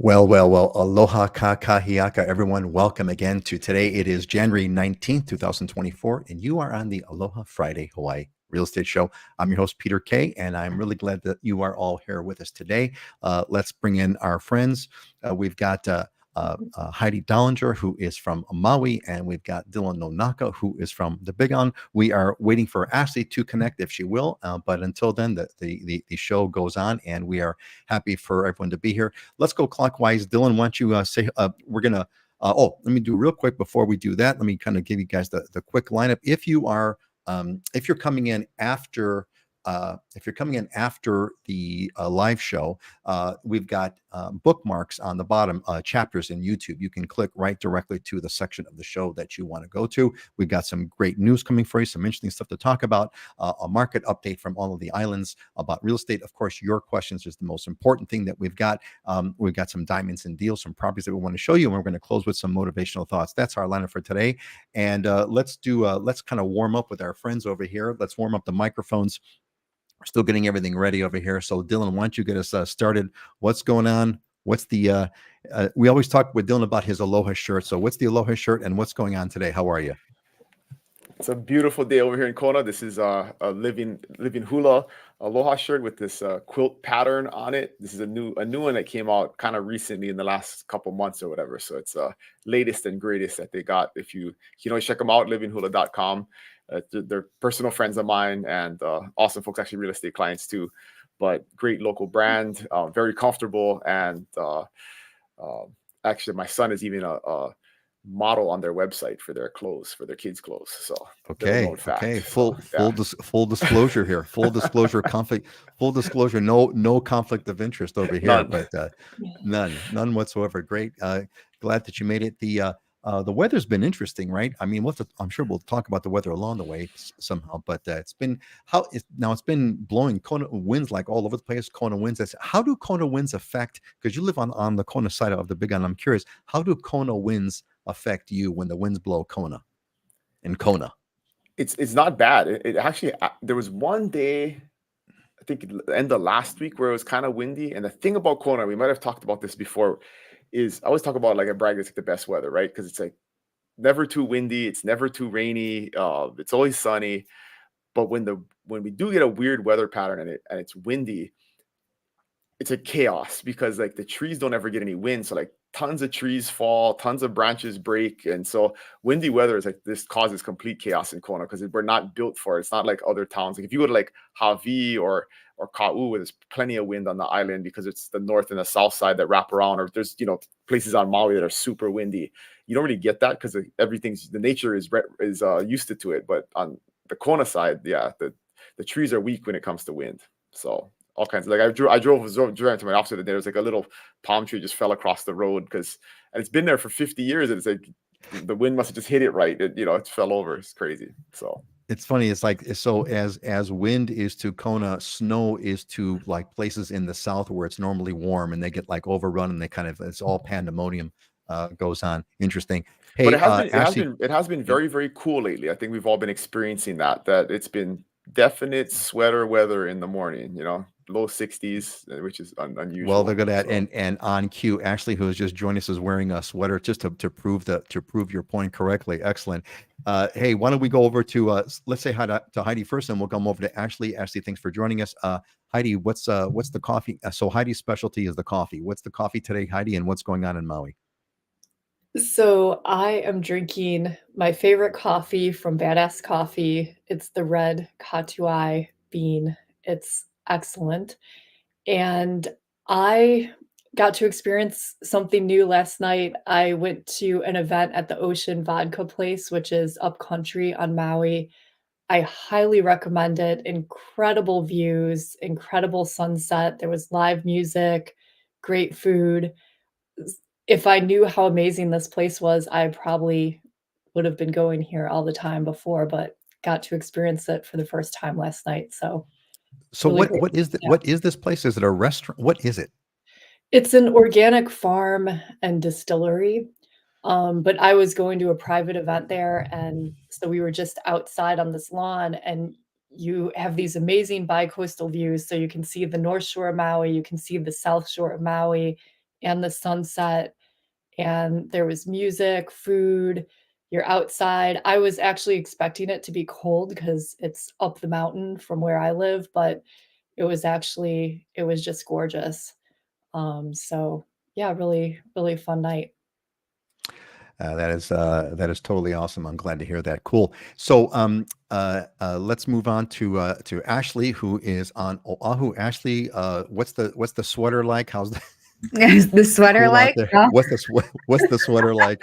Well. Aloha kakahiaka, everyone. Welcome again to today. It is January 19th, 2024, and you are on the Aloha Friday Hawaii Real Estate Show. I'm your host, Peter Kay, and I'm really glad that you are all here with us today. Let's bring in our friends. We've got Heidi Dollinger, who is from Maui, and we've got Dylan Nonaka, who is from the Big On. We are waiting for Ashliey to connect if she will, but until then, the show goes on, and we are happy for everyone to be here. Let's go clockwise. Dylan, why don't you say we're gonna let me do real quick before we do that. Let me kind of give you guys the quick lineup. If you're coming in after the live show, we've got bookmarks on the bottom, chapters in YouTube. You can click right directly to the section of the show that you want to go to. We've got some great news coming for you, some interesting stuff to talk about, a market update from all of the islands about real estate. Of course, your questions is the most important thing that we've got. We've got some diamonds and deals, some properties that we want to show you, and we're going to close with some motivational thoughts. That's our lineup for today. And let's kind of warm up with our friends over here. Let's warm up the microphones. We're still getting everything ready over here. So Dylan, why don't you get us started? What's going on? What's the we always talk with Dylan about his Aloha shirt. So what's the Aloha shirt and what's going on today? How are you? It's a beautiful day over here in Kona. This is a living hula Aloha shirt with this quilt pattern on it. This is a new one that came out kind of recently in the last couple months or whatever. So it's latest and greatest that they got. If you can always check them out, livinghula.com. They're personal friends of mine and awesome folks, actually real estate clients too. But great local brand, very comfortable, and actually my son is even a model on their website for their clothes, for their kids' clothes. So okay, full disclosure here. Full disclosure, full disclosure. No conflict of interest over here, None. but none whatsoever. Great. Glad that you made it. The weather's been interesting, right? I mean, I'm sure we'll talk about the weather along the way somehow, but it's been it's been blowing Kona winds like all over the place. Kona winds. How do Kona winds affect? Because you live on the Kona side of the Big Island. I'm curious, how do Kona winds affect you when the winds blow in Kona? It's not bad. It actually, there was one day, I think the end of last week, where it was kind of windy. And the thing about Kona, we might have talked about this before, is I always talk about, like, a brag, it's like the best weather, right? Because it's like never too windy, it's never too rainy, it's always sunny. But when we do get a weird weather pattern and it's windy, it's a chaos because, like, the trees don't ever get any wind. So, like, tons of trees fall, tons of branches break. And so windy weather is like, this causes complete chaos in Kona because we're not built for it. It's not like other towns. Like if you go to like Hawaii or Kau, where there's plenty of wind on the island because it's the north and the south side that wrap around, or there's, places on Maui that are super windy. You don't really get that because the nature is used to it. But on the Kona side, yeah, the trees are weak when it comes to wind. So all kinds of, like, I drove into my office today. There was like a little palm tree just fell across the road and it's been there for 50 years. And it's like the wind must have just hit it right. It fell over. It's crazy. So it's funny. It's like, so as wind is to Kona, snow is to like places in the south where it's normally warm, and they get like overrun, and it's all pandemonium goes on. Interesting. Hey, but Ashley, it has been very, very cool lately. I think we've all been experiencing that it's been definite sweater weather in the morning, low 60s, which is unusual. Well, they're good at, and on cue, Ashley, who has just joined us, is wearing a sweater just to prove your point correctly. Excellent. Hey, why don't we go over to let's say hi to Heidi first, and we'll come over to Ashley. Ashley, thanks for joining us. Heidi, what's the coffee? So Heidi's specialty is the coffee. What's the coffee today, Heidi, and what's going on in Maui? So I am drinking my favorite coffee from Badass Coffee. It's the red Katuai bean. It's excellent. And I got to experience something new last night. I went to an event at the Ocean Vodka Place, which is upcountry on Maui. I highly recommend it. Incredible views, incredible sunset. There was live music, great food. If I knew how amazing this place was, I probably would have been going here all the time before, but got to experience it for the first time last night. So really great. What is this place? Is it a restaurant? What is it? It's an organic farm and distillery. But I was going to a private event there, and so we were just outside on this lawn, and you have these amazing bi-coastal views. So you can see the North Shore of Maui, you can see the South Shore of Maui. and the sunset, and there was music, food. You're outside. I was actually expecting it to be cold because it's up the mountain from where I live, but it was just gorgeous. So yeah, really, really fun night. That is totally awesome. I'm glad to hear that. Cool. So let's move on to Ashliey, who is on Oahu. Ashliey, what's the sweater like? How's the Is the sweater cool out like? there? No? What's the sweater like?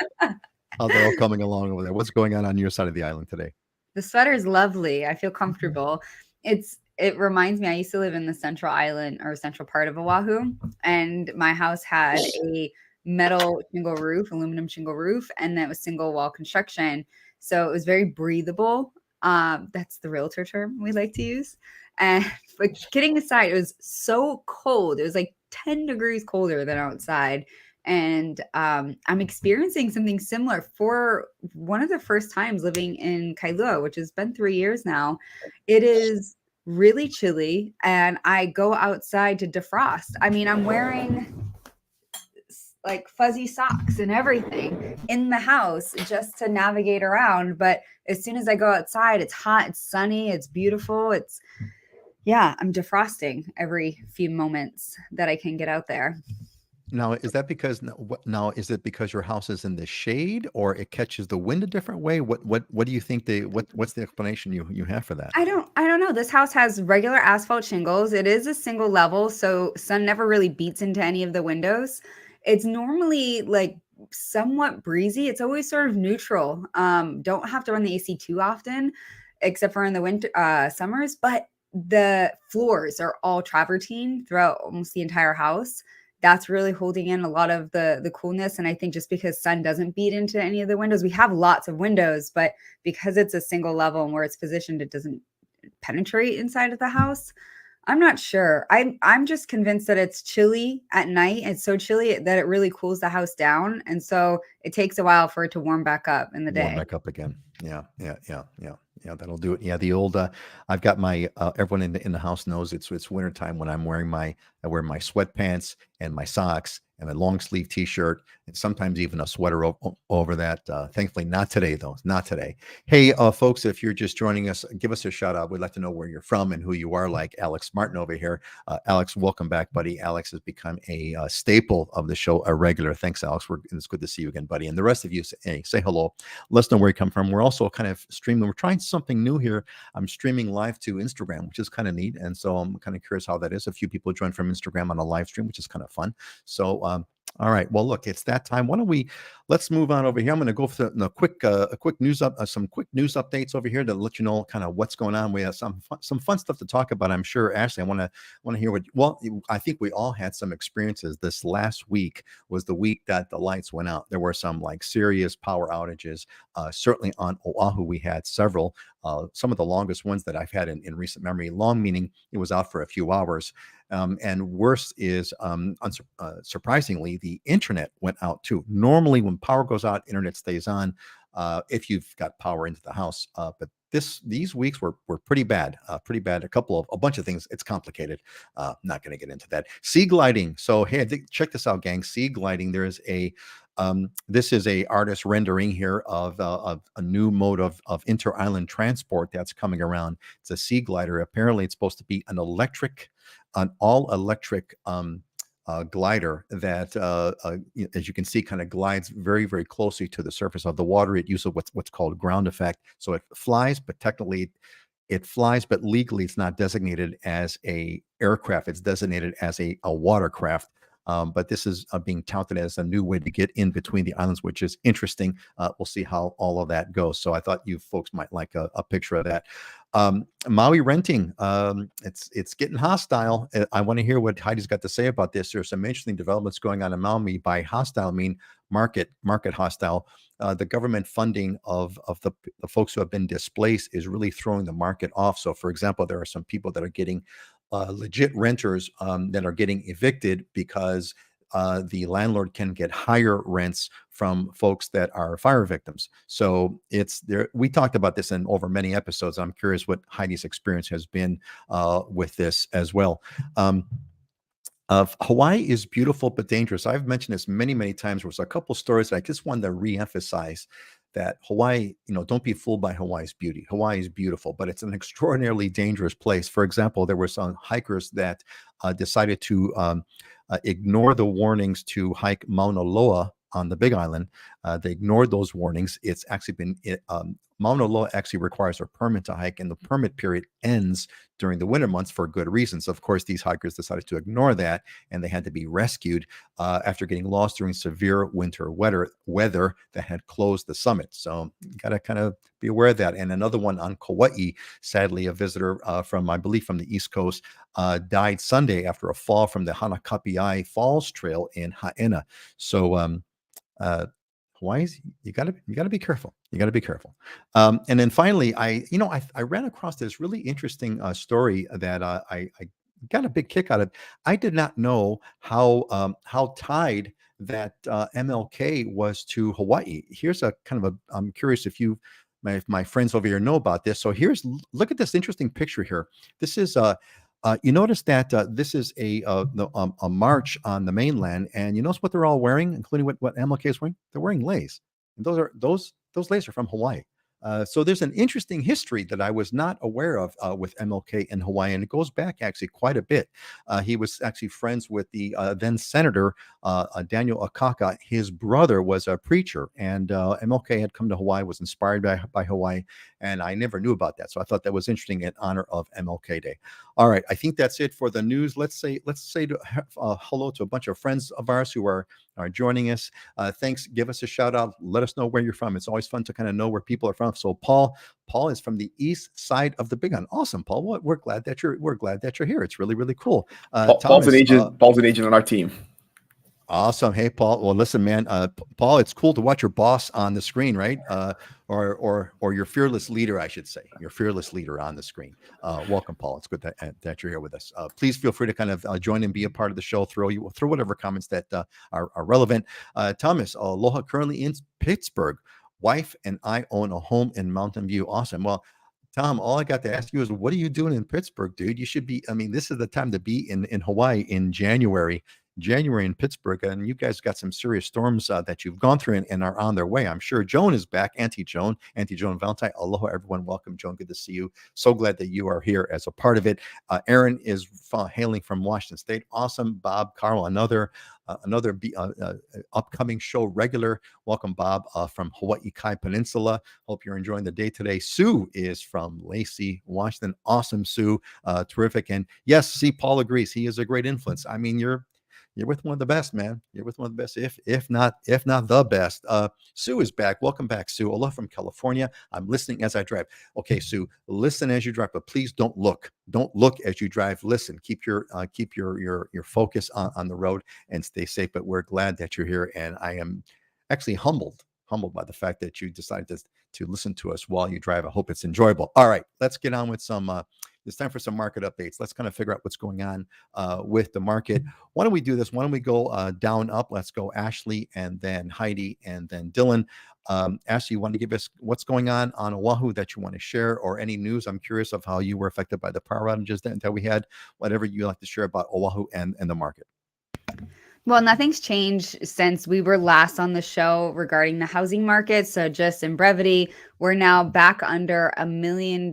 How's it all coming along over there? What's going on your side of the island today? The sweater is lovely. I feel comfortable. It reminds me, I used to live in the central island or central part of Oahu, and my house had a metal shingle roof, aluminum shingle roof, and that was single wall construction. So it was very breathable. That's the realtor term we like to use. And but kidding aside, it was so cold. It was like 10 degrees colder than outside. And I'm experiencing something similar for one of the first times living in Kailua, which has been 3 years now. It is really chilly, and I go outside to defrost. I mean, I'm wearing like fuzzy socks and everything in the house just to navigate around. But as soon as I go outside, it's hot, it's sunny, it's beautiful. I'm defrosting every few moments that I can get out there. Now, is that because now is it because your house is in the shade, or it catches the wind a different way? What do you think what's the explanation you have for that? I don't know. This house has regular asphalt shingles. It is a single level, so sun never really beats into any of the windows. It's normally like somewhat breezy. It's always sort of neutral. Don't have to run the AC too often, except for in the winter summers. But the floors are all travertine throughout almost the entire house. That's really holding in a lot of the coolness. And I think just because sun doesn't beat into any of the windows, we have lots of windows, but because it's a single level and where it's positioned, it doesn't penetrate inside of the house. I'm not sure. I'm just convinced that it's chilly at night. It's so chilly that it really cools the house down. And so it takes a while for it to warm back up in the day. Warm back up again. Yeah. That'll do it. Yeah, the old. I've got my everyone in the house knows it's wintertime when I wear my sweatpants and my socks and a long sleeve T-shirt and sometimes even a sweater over that. Thankfully, not today though. Not today. Hey, folks, if you're just joining us, give us a shout out. We'd like to know where you're from and who you are. Like Alex Martin over here. Alex, welcome back, buddy. Alex has become a staple of the show, a regular. Thanks, Alex. It's good to see you again, buddy. And the rest of you, say hello. Let us know where you come from. We're also kind of streaming. We're trying something new here. I'm streaming live to Instagram, which is kind of neat. And so I'm kind of curious how that is. A few people joined from Instagram on a live stream, which is kind of fun. So, all right. Well, look, it's that time. Why don't let's move on over here. I'm going to go for some quick news updates over here to let you know kind of what's going on. We have some fun stuff to talk about. I'm sure, Ashliey, I want to hear I think we all had some experiences. This last week was the week that the lights went out. There were some like serious power outages. Certainly on Oahu, we had several, some of the longest ones that I've had in recent memory. Long meaning it was out for a few hours. And worse is, surprisingly, the internet went out too. Normally, when power goes out, internet stays on if you've got power into the house. But these weeks were pretty bad. Pretty bad. A bunch of things. It's complicated. Not going to get into that. Sea gliding. So hey, check this out, gang. Sea gliding. There is this is a artist rendering here of a new mode of inter-island transport that's coming around. It's a sea glider. Apparently, it's supposed to be an all-electric glider that, as you can see, kind of glides very, very closely to the surface of the water. It uses what's called ground effect. So it flies, but technically it flies, but legally it's not designated as a aircraft. It's designated as a watercraft. But this is being touted as a new way to get in between the islands, which is interesting. We'll see how all of that goes. So I thought you folks might like a picture of that. Maui renting, it's getting hostile. I want to hear what Heidi's got to say about this. There's some interesting developments going on in Maui. By hostile, I mean market hostile. The government funding of the folks who have been displaced is really throwing the market off. So, for example, there are some people that are getting legit renters that are getting evicted because the landlord can get higher rents from folks that are fire victims. So it's there. We talked about this in over many episodes. I'm curious what Heidi's experience has been with this as well. Hawaii is beautiful but dangerous. I've mentioned this many, many times. There's a couple stories that I just wanted to re-emphasize that Hawaii, don't be fooled by Hawaii's beauty. Hawaii is beautiful, but it's an extraordinarily dangerous place. For example, there were some hikers that decided to ignore the warnings to hike Mauna Loa on the Big Island. They ignored those warnings. It's actually been Mauna Loa actually requires a permit to hike, and the permit period ends during the winter months for good reasons. Of course, these hikers decided to ignore that, and they had to be rescued after getting lost during severe winter weather that had closed the summit. So you got to kind of be aware of that. And another one on Kauai, sadly, a visitor from, I believe, from the East Coast died Sunday after a fall from the Hanakapiai Falls Trail in Haena. So Hawaii's, you gotta be careful. You gotta be careful. And then finally, I ran across this really interesting story that I got a big kick out of. I did not know how tied that MLK was to Hawaii. Here's a kind of a. I'm curious if my friends over here know about this. So look at this interesting picture here. This is you notice that this is a march on the mainland, and you notice what they're all wearing, including what MLK is wearing. They're wearing leis, and those leis are from Hawaii. So there's an interesting history that I was not aware of with MLK in Hawaii, and it goes back actually quite a bit. He was actually friends with the then Senator Daniel Akaka. His brother was a preacher, and MLK had come to Hawaii, was inspired by Hawaii, and I never knew about that. So I thought that was interesting in honor of MLK Day. All right, I think that's it for the news. Let's say hello to a bunch of friends of ours who are joining us. Thanks. Give us a shout out. Let us know where you're from. It's always fun to kind of know where people are from. So Paul is from the east side of the Big Island. Awesome, Paul. Well, we're glad that you're here. It's really, really cool. Paul's an agent. Paul's an agent on our team. Awesome. Hey, Paul. Well, listen, man, Paul, it's cool to watch your boss on the screen, right? Or your fearless leader, I should say, your fearless leader on the screen. Welcome, Paul. It's good that you're here with us. Please feel free to kind of join and be a part of the show. Throw whatever comments that are relevant. Thomas, aloha, currently in Pittsburgh. Wife and I own a home in Mountain View. Awesome. Well, Tom, all I got to ask you is, what are you doing in Pittsburgh, dude? You should be, this is the time to be in Hawaii in January in Pittsburgh, and you guys got some serious storms that you've gone through and are on their way. I'm sure Joan is back. Auntie Joan Valentine. Aloha, everyone. Welcome, Joan. Good to see you. So glad that you are here as a part of it. Aaron is hailing from Washington State. Awesome. Bob Carl, another upcoming show regular. Welcome, Bob, from Hawaii Kai Peninsula. Hope you're enjoying the day today. Sue is from Lacey, Washington. Awesome, Sue. Terrific. And yes, see, Paul agrees. He is a great influence. I mean, you're with one of the best, man. You're with one of the best, if not the best. Sue is back. Welcome back, Sue. Aloha from California. I'm listening as I drive. Okay, Sue, listen as you drive, but please don't look. Don't look as you drive. Listen. Keep your focus on the road and stay safe. But we're glad that you're here, and I am actually humbled by the fact that you decided to listen to us while you drive. I hope it's enjoyable. All right, let's get on with some. It's time for some market updates. Let's kind of figure out what's going on with the market. Why don't we do this? Why don't we go down, up? Let's go Ashliey, and then Heidi, and then Dylan. Ashliey, you want to give us what's going on Oahu that you want to share, or any news? I'm curious of how you were affected by the power outages that we had. Whatever you like to share about Oahu and the market. Well, nothing's changed since we were last on the show regarding the housing market. So just in brevity, we're now back under $1 million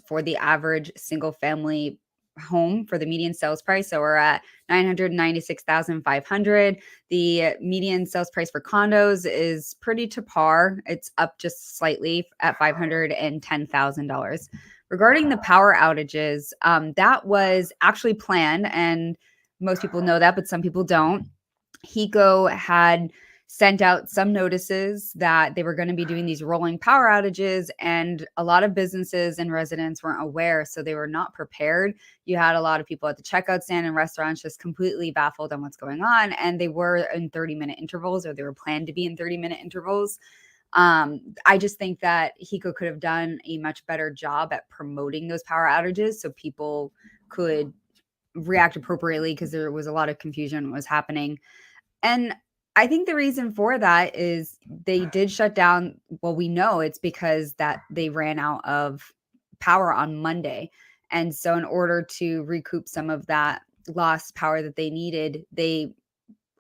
for the average single family home for the median sales price. So we're at $996,500. The median sales price for condos is pretty to par. It's up just slightly at $510,000. Regarding the power outages, that was actually planned, and most people know that, but some people don't. HECO had sent out some notices that they were going to be doing these rolling power outages, and a lot of businesses and residents weren't aware, so they were not prepared. You had a lot of people at the checkout stand and restaurants just completely baffled on what's going on, and they were in 30-minute intervals, or they were planned to be in 30-minute intervals. I just think that HECO could have done a much better job at promoting those power outages so people could react appropriately, because there was a lot of confusion what was happening. And I think the reason for that is they did shut down. Well, we know it's because that they ran out of power on Monday. And so in order to recoup some of that lost power that they needed, they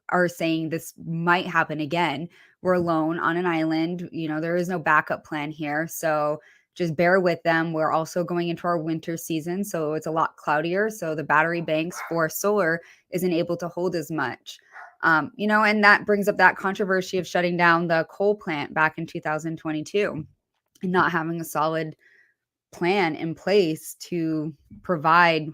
are saying this might happen again. We're alone on an island. There is no backup plan here. So just bear with them. We're also going into our winter season, so it's a lot cloudier. So the battery banks for solar isn't able to hold as much. And that brings up that controversy of shutting down the coal plant back in 2022 and not having a solid plan in place to provide,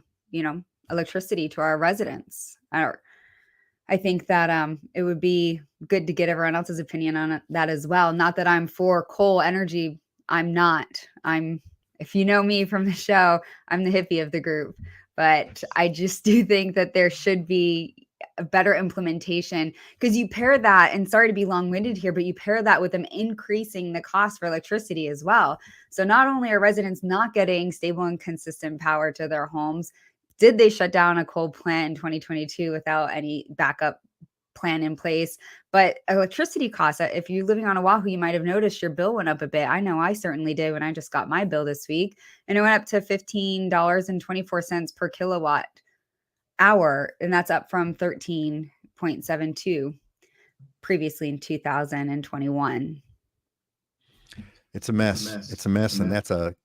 electricity to our residents. I think that it would be good to get everyone else's opinion on that as well. Not that I'm for coal energy. I'm not. If you know me from the show, I'm the hippie of the group. But I just do think that there should be a better implementation, because you pair that, and sorry to be long-winded here, but you pair that with them increasing the cost for electricity as well. So not only are residents not getting stable and consistent power to their homes, did they shut down a coal plant in 2022 without any backup plan in place? But electricity costs, if you're living on Oahu, you might have noticed your bill went up a bit. I know I certainly did when I just got my bill this week, and it went up to $15.24 per kilowatt hour, and that's up from 13.72 previously in 2021. It's a mess. It's a mess, and that's a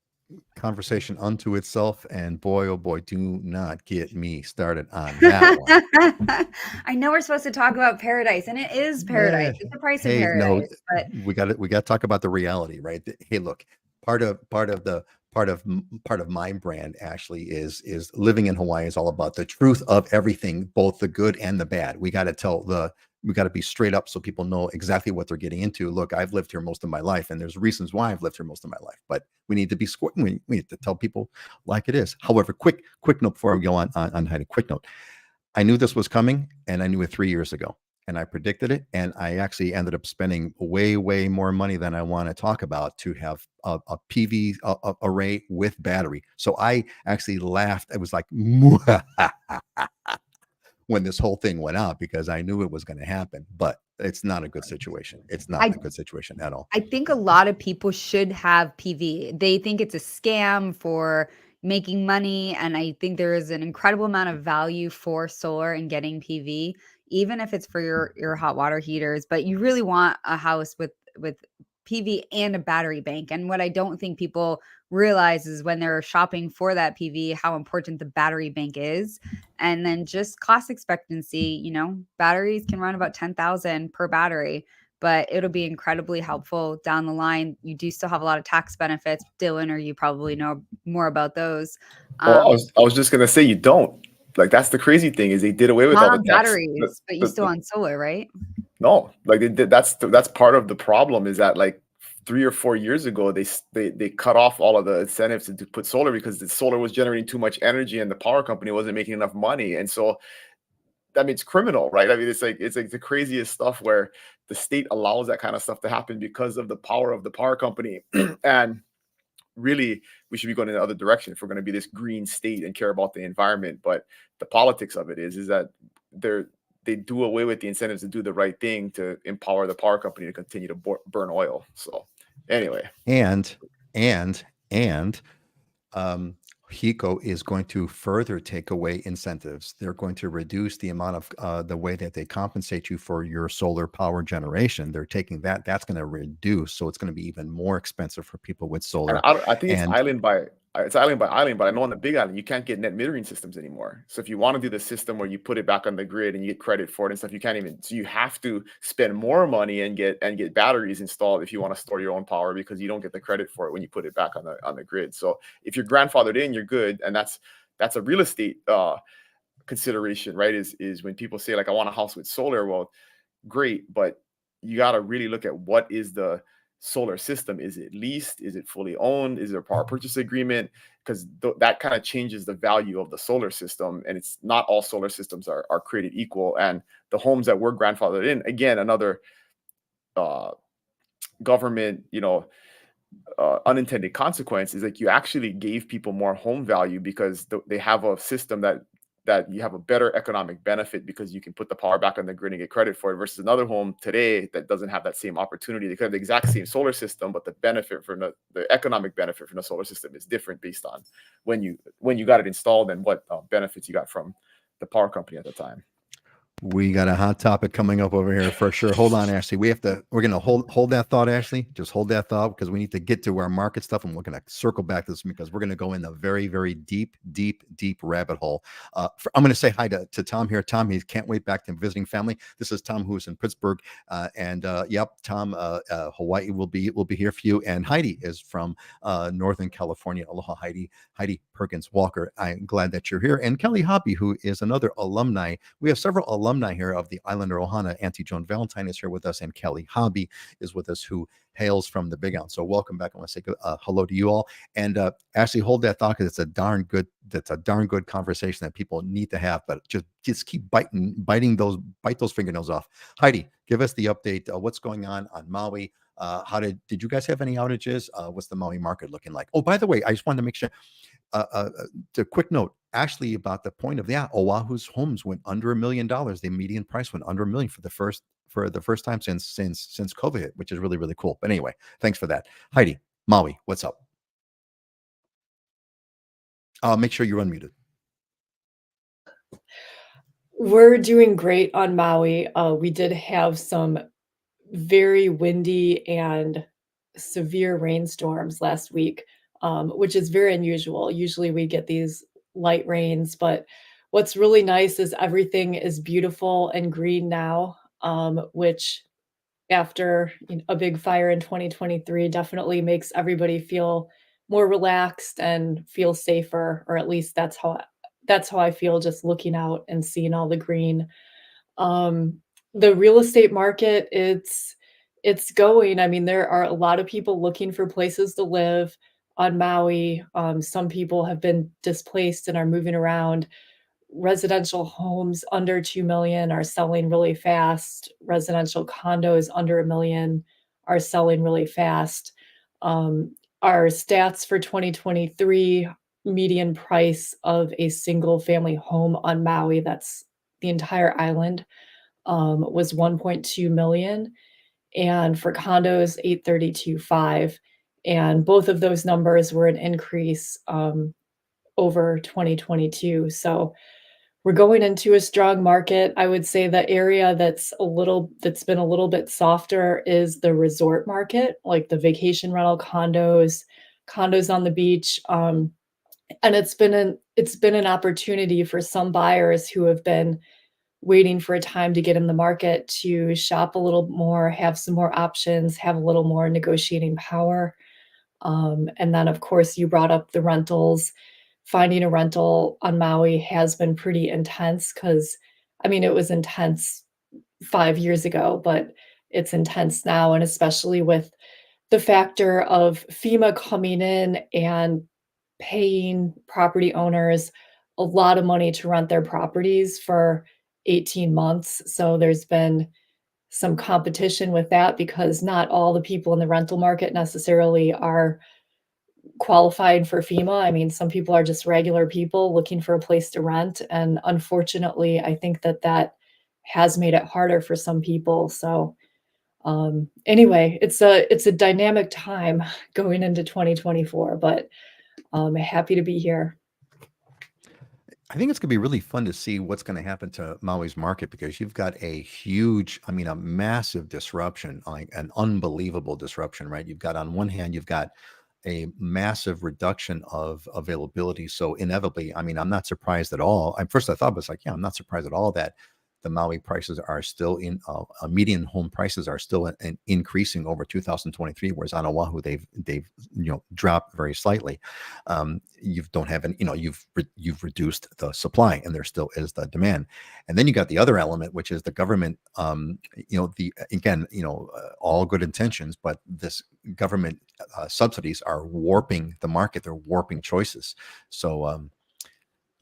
conversation unto itself. And boy, oh boy, do not get me started on that one. I know we're supposed to talk about paradise, and it is paradise. It's the price of paradise. But we got to talk about the reality, right? Hey, look, part of my brand, Ashliey, is living in Hawaii is all about the truth of everything, both the good and the bad. We got to be straight up so people know exactly what they're getting into. Look, I've lived here most of my life, and there's reasons why I've lived here most of my life, but we need to be we need to tell people like it is. However, quick note before we go on Heidi, quick note. I knew this was coming, and I knew it 3 years ago, and I predicted it, and I actually ended up spending way more money than I want to talk about to have a PV array with battery. So I actually laughed. It was like when this whole thing went out, because I knew it was going to happen, but it's not a good situation. It's not a good situation at all. I think a lot of people should have PV. They think it's a scam for making money. And I think there is an incredible amount of value for solar and getting PV, even if it's for your hot water heaters. But you really want a house with PV and a battery bank. And what I don't think people realize is when they're shopping for that PV, how important the battery bank is. And then just cost expectancy, batteries can run about $10,000 per battery, but it'll be incredibly helpful down the line. You do still have a lot of tax benefits. Dylan, or you probably know more about those. Well, I was just gonna say, you don't. Like, that's the crazy thing, is they did away with all the batteries, but you still on solar, right? No, like they did. That's part of the problem, is that like 3 or 4 years ago, they cut off all of the incentives to put solar, because the solar was generating too much energy and the power company wasn't making enough money. And so that means criminal, right? I mean, it's like the craziest stuff where the state allows that kind of stuff to happen because of the power of the power company. And really, we should be going in the other direction if we're going to be this green state and care about the environment. But the politics of it is that they do away with the incentives to do the right thing, to empower the power company to continue to burn oil. So anyway, and HECO is going to further take away incentives. They're going to reduce the amount of the way that they compensate you for your solar power generation. They're taking that's going to reduce, so it's going to be even more expensive for people with solar. And I think it's island by island, but I know on the Big Island you can't get net metering systems anymore. So if you want to do the system where you put it back on the grid and you get credit for it and stuff, you can't even. So you have to spend more money and get batteries installed if you want to store your own power, because you don't get the credit for it when you put it back on the grid. So if you're grandfathered in, you're good, and that's a real estate consideration, right? Is when people say, like, I want a house with solar. Well, great, but you got to really look at what is the solar system. Is it leased? Is it fully owned? Is there a power purchase agreement? Because that kind of changes the value of the solar system. And it's not all solar systems are created equal. And the homes that were grandfathered in, again, another government, unintended consequence is like you actually gave people more home value, because they have a system that you have a better economic benefit, because you can put the power back on the grid and get credit for it, versus another home today that doesn't have that same opportunity. They have the exact same solar system, but the benefit from the economic benefit from the solar system is different based on when you got it installed and what benefits you got from the power company at the time. We got a hot topic coming up over here for sure. Hold on, Ashliey. We're gonna hold that thought, Ashliey. Just hold that thought because we need to get to our market stuff, and we're gonna circle back to this because we're gonna go in a very, very deep rabbit hole. I'm gonna say hi to Tom here. Tom, he can't wait back to visiting family. This is Tom, who's in Pittsburgh, yep, Tom, Hawaii will be here for you, and Heidi is from Northern California. Aloha, Heidi Perkins Walker. I'm glad that you're here, and Kelly Hobby, who is another alumni. We have several alumni here of the Islander Ohana. Auntie Joan Valentine is here with us, and Kelly Hobby is with us, who hails from the Big Island. So welcome back. I want to say hello to you all. And Ashliey, hold that thought because it's a darn good conversation that people need to have. But just keep bite those fingernails off. Heidi, give us the update. What's going on Maui? Did you guys have any outages? What's the Maui market looking like? Oh, by the way, I just wanted to make sure. A quick note, Ashliey, about the point of Oahu's homes went under $1 million. The median price went under $1 million for the first time since COVID hit, which is really, really cool. But anyway, thanks for that. Heidi, Maui, what's up? Make sure you're unmuted. We're doing great on Maui. We did have some very windy and severe rainstorms last week, which is very unusual. Usually we get these light rains, but what's really nice is everything is beautiful and green now, which after a big fire in 2023 definitely makes everybody feel more relaxed and feel safer, or at least that's how I feel just looking out and seeing all the green. The real estate market, it's going. I mean, there are a lot of people looking for places to live on Maui. Some people have been displaced and are moving around. Residential homes under 2 million are selling really fast. Residential condos under 1 million are selling really fast. Our stats for 2023, median price of a single family home on Maui, that's the entire island, was 1.2 million. And for condos, 832.5. And both of those numbers were an increase over 2022. So we're going into a strong market. I would say the area that's been a little bit softer is the resort market, like the vacation rental condos on the beach. And it's been an opportunity for some buyers who have been waiting for a time to get in the market to shop a little more, have some more options, have a little more negotiating power. And then, of course, you brought up the rentals. Finding a rental on Maui has been pretty intense because, I mean, it was intense 5 years ago, but it's intense now. And especially with the factor of FEMA coming in and paying property owners a lot of money to rent their properties for 18 months. So there's been some competition with that because not all the people in the rental market necessarily are qualified for FEMA. I mean, some people are just regular people looking for a place to rent. And unfortunately, I think that has made it harder for some people. So anyway, it's a dynamic time going into 2024, but happy to be here. I think it's going to be really fun to see what's going to happen to Maui's market because you've got a massive disruption, like an unbelievable disruption, right? You've got, on one hand, you've got a massive reduction of availability. So inevitably, I mean, I'm not surprised at all. First I thought was like, yeah, I'm not surprised at all that the Maui prices are still median home prices are still increasing over 2023, whereas on Oahu they've dropped very slightly. You don't have any, you've reduced the supply, and there still is the demand. And then you got the other element, which is the government. All good intentions, but this government subsidies are warping the market. They're warping choices. So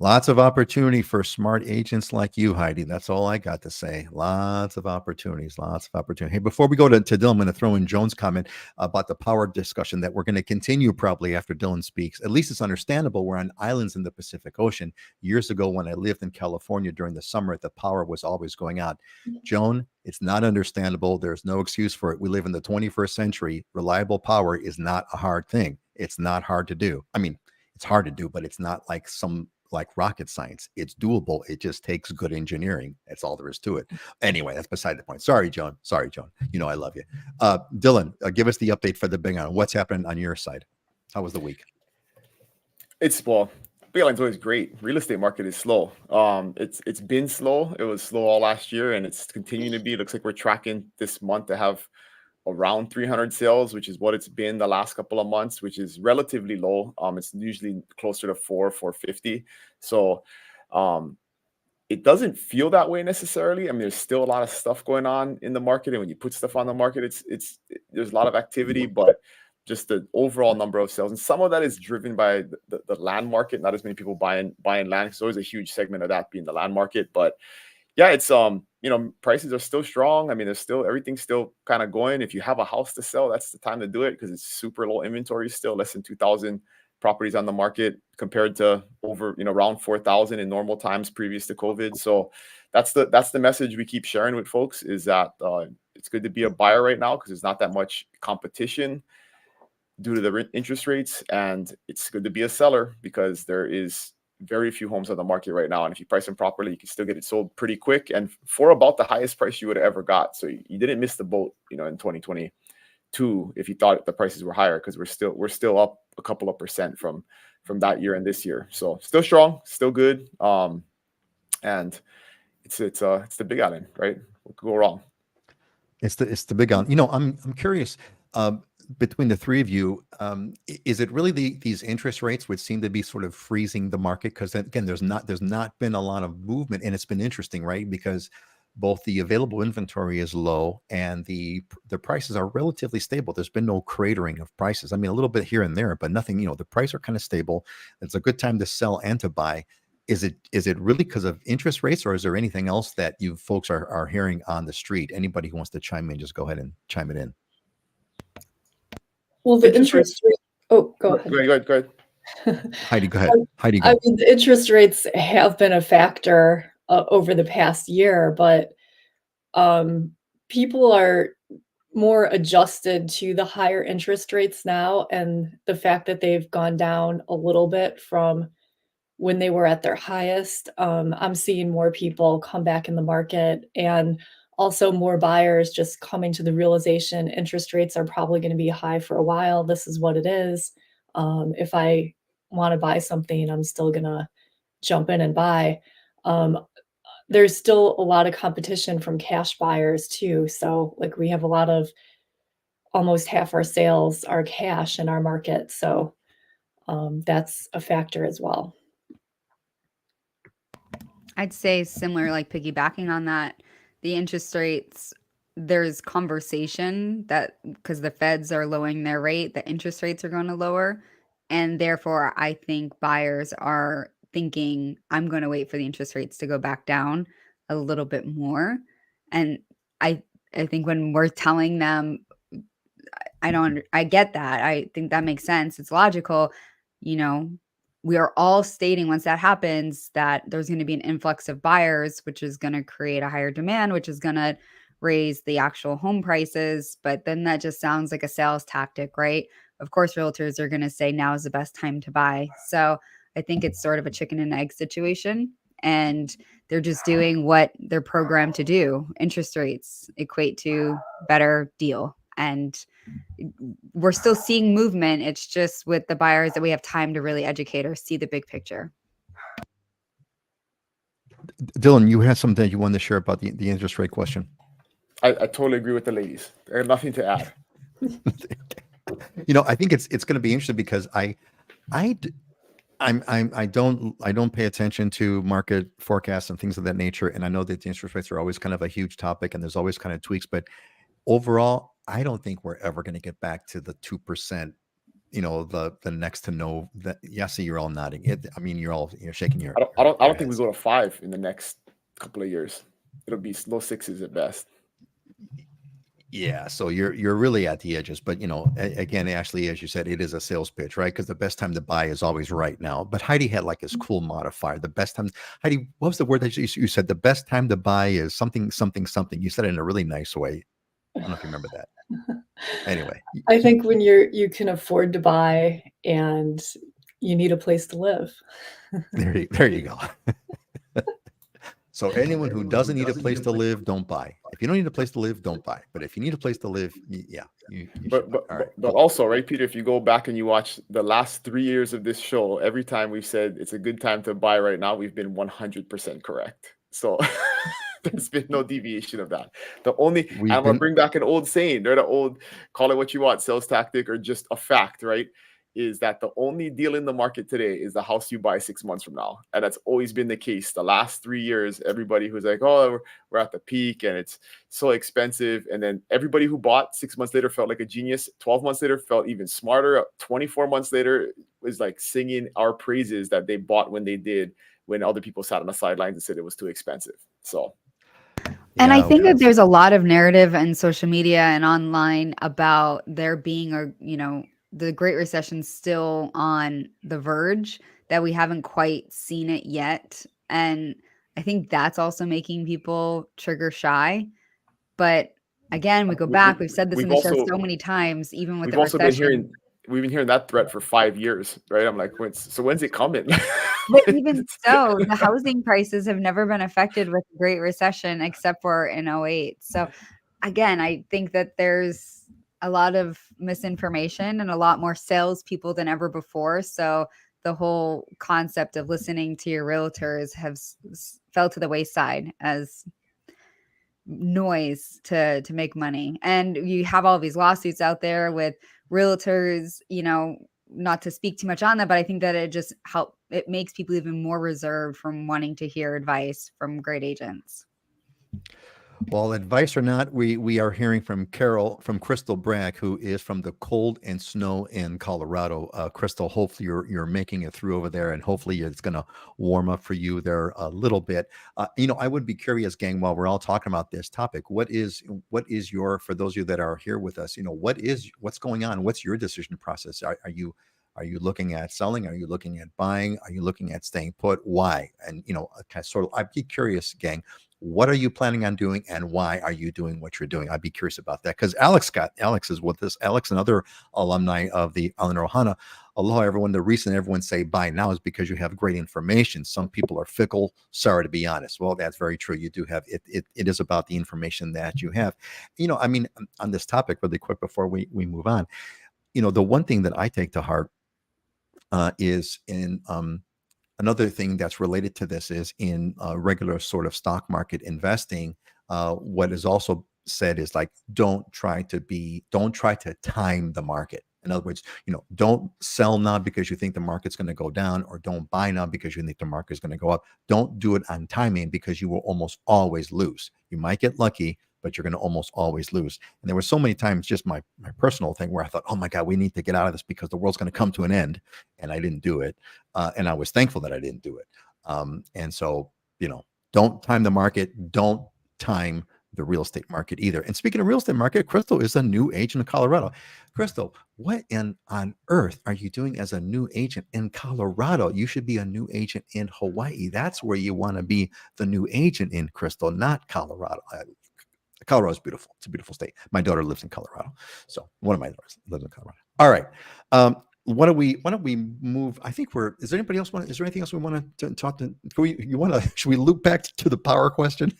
lots of opportunity for smart agents like you, Heidi. That's all I got to say. Lots of opportunities. Hey, before we go to Dylan, I'm going to throw in Joan's comment about the power discussion that we're going to continue probably after Dylan speaks. At least it's understandable. We're on islands in the Pacific Ocean. Years ago, when I lived in California during the summer, the power was always going out. Joan, it's not understandable. There's no excuse for it. We live in the 21st century. Reliable power is not a hard thing. It's not hard to do. I mean, it's hard to do, but it's not like some like rocket science. It's doable. It just takes good engineering. That's all there is to it. Anyway, that's beside the point. Sorry, Joan. You know I love you. Dylan, give us the update for the big one. What's happening on your side? How was the week? Big Island's always great. Real estate market is slow. It's been slow. It was slow all last year, and it's continuing to be. It looks like we're tracking this month to have around 300 sales, which is what it's been the last couple of months, which is relatively low. It's usually closer to 450. So it doesn't feel that way necessarily. I mean, there's still a lot of stuff going on in the market, and when you put stuff on the market, there's a lot of activity, but just the overall number of sales, and some of that is driven by the land market. Not as many people buying land. There's always a huge segment of that being the land market, but yeah, it's prices are still strong. I mean, everything's still kind of going. If you have a house to sell, that's the time to do it because it's super low inventory still, less than 2,000 properties on the market compared to over around 4,000 in normal times previous to COVID. So that's the message we keep sharing with folks, is that it's good to be a buyer right now because there's not that much competition due to the interest rates, and it's good to be a seller because there is very few homes on the market right now, and if you price them properly, you can still get it sold pretty quick and for about the highest price you would have ever got. So you didn't miss the boat, in 2022 if you thought the prices were higher, because we're still up a couple of percent from that year and this year. So still strong, still good, and it's the Big Island, right? What could go wrong? It's the Big Island. I'm curious. Between the three of you, is it really these interest rates which seem to be sort of freezing the market? Because again, there's not been a lot of movement, and it's been interesting, right? Because both the available inventory is low and the prices are relatively stable. There's been no cratering of prices. I mean, a little bit here and there, but nothing. The prices are kind of stable. It's a good time to sell and to buy. Is it really because of interest rates, or is there anything else that you folks are hearing on the street? Anybody who wants to chime in, just go ahead and chime it in. Well, the interest rate. Oh, go ahead. Go ahead. Heidi, go ahead. Heidi, go. I mean, the interest rates have been a factor over the past year, but people are more adjusted to the higher interest rates now, and the fact that they've gone down a little bit from when they were at their highest. I'm seeing more people come back in the market, and also more buyers just coming to the realization interest rates are probably going to be high for a while. This is what it is. If I want to buy something, I'm still going to jump in and buy. There's still a lot of competition from cash buyers too. So like we have a lot of, almost half our sales are cash in our market. So that's a factor as well. I'd say similar, like piggybacking on that, the interest rates, there's conversation that because the feds are lowering their rate, the interest rates are going to lower. And therefore, I think buyers are thinking, I'm going to wait for the interest rates to go back down a little bit more. And I think when we're telling them, I get that. I think that makes sense. It's logical. We are all stating once that happens that there's going to be an influx of buyers, which is going to create a higher demand, which is going to raise the actual home prices. But then that just sounds like a sales tactic, right? Of course, realtors are going to say now is the best time to buy. So I think it's sort of a chicken and egg situation. And they're just doing what they're programmed to do. Interest rates equate to better deal. And we're still seeing movement. It's just with the buyers that we have time to really educate or see the big picture. Dylan, you had something you wanted to share about the interest rate question. I totally agree with the ladies. I have nothing to add. I think it's going to be interesting because I don't pay attention to market forecasts and things of that nature, and I know that the interest rates are always kind of a huge topic, and there's always kind of tweaks, but overall, I don't think we're ever going to get back to the 2%. The next to no. That yes, you're all nodding. You're shaking your. I don't think we go to 5 in the next couple of years. It'll be low 6s at best. Yeah, so you're really at the edges, but again, Ashliey, as you said, it is a sales pitch, right? Because the best time to buy is always right now. But Heidi had like this cool modifier. The best time, Heidi, what was the word that you said? The best time to buy is something, something, something. You said it in a really nice way. I don't know if you remember that. Anyway, I think when you can afford to buy and you need a place to live. There you go. So anyone who doesn't need a place to live, don't buy. If you don't need a place to live, don't buy. But if you need a place to live, you should buy. All right. But also, right, Peter, if you go back and you watch the last 3 years of this show, every time we've said it's a good time to buy right now, we've been 100% correct. So there's been no deviation of that. I'm going to bring back an old saying, or the old, call it what you want, sales tactic or just a fact, right? Is that the only deal in the market today is the house you buy 6 months from now. And that's always been the case. The last 3 years, everybody who's like, oh, we're at the peak and it's so expensive. And then everybody who bought 6 months later felt like a genius. 12 months later felt even smarter. 24 months later was like singing our praises that they bought when they did, when other people sat on the sidelines and said it was too expensive. So. And I think that there's a lot of narrative and social media and online about there being the Great Recession still on the verge, that we haven't quite seen it yet. And I think that's also making people trigger shy. But again, we go back. We've said this in the show so many times, even with the recession. We've been hearing that threat for 5 years, right? I'm like, when's it coming? But even so, the housing prices have never been affected with the Great Recession except for in 2008. So again, I think that there's a lot of misinformation and a lot more salespeople than ever before. So the whole concept of listening to your realtors fell to the wayside as noise to make money. And you have all these lawsuits out there with realtors, not to speak too much on that, but I think that it makes people even more reserved from wanting to hear advice from great agents. Well, advice or not, we are hearing from Crystal Bragg, who is from the cold and snow in Colorado. Crystal, hopefully you're making it through over there, and hopefully it's going to warm up for you there a little bit. I would be curious, gang, while we're all talking about this topic, what is your, for those of you that are here with us, what's going on? What's your decision process? Are you looking at selling? Are you looking at buying? Are you looking at staying put? Why? And I'd be curious, gang. What are you planning on doing, and why are you doing what you're doing? I'd be curious about that, because Alex is with us. Alex, another alumni of the Island of Ohana. Aloha, everyone. The reason everyone say buy now is because you have great information. Some people are fickle. Sorry to be honest. Well, that's very true. You do have it. It is about the information that you have. On this topic, really quick before we move on, the one thing that I take to heart is in another thing that's related to this is in regular sort of stock market investing. What is also said is like, don't try to time the market. In other words, don't sell now because you think the market's going to go down, or don't buy now because you think the market is going to go up. Don't do it on timing, because you will almost always lose. You might get lucky, but you're going to almost always lose. And there were so many times, just my personal thing, where I thought, oh my God, we need to get out of this because the world's going to come to an end. And I didn't do it. And I was thankful that I didn't do it. And so, don't time the market. Don't time the real estate market either. And speaking of real estate market, Crystal is a new agent in Colorado. Crystal, what on earth are you doing as a new agent in Colorado? You should be a new agent in Hawaii. That's where you want to be the new agent in, Crystal, not Colorado. Colorado is beautiful. It's a beautiful state. My daughter lives in Colorado. So one of my daughters lives in Colorado. All right. Why don't we move? I think is there anybody else is there anything else we want to talk to? Should we loop back to the power question?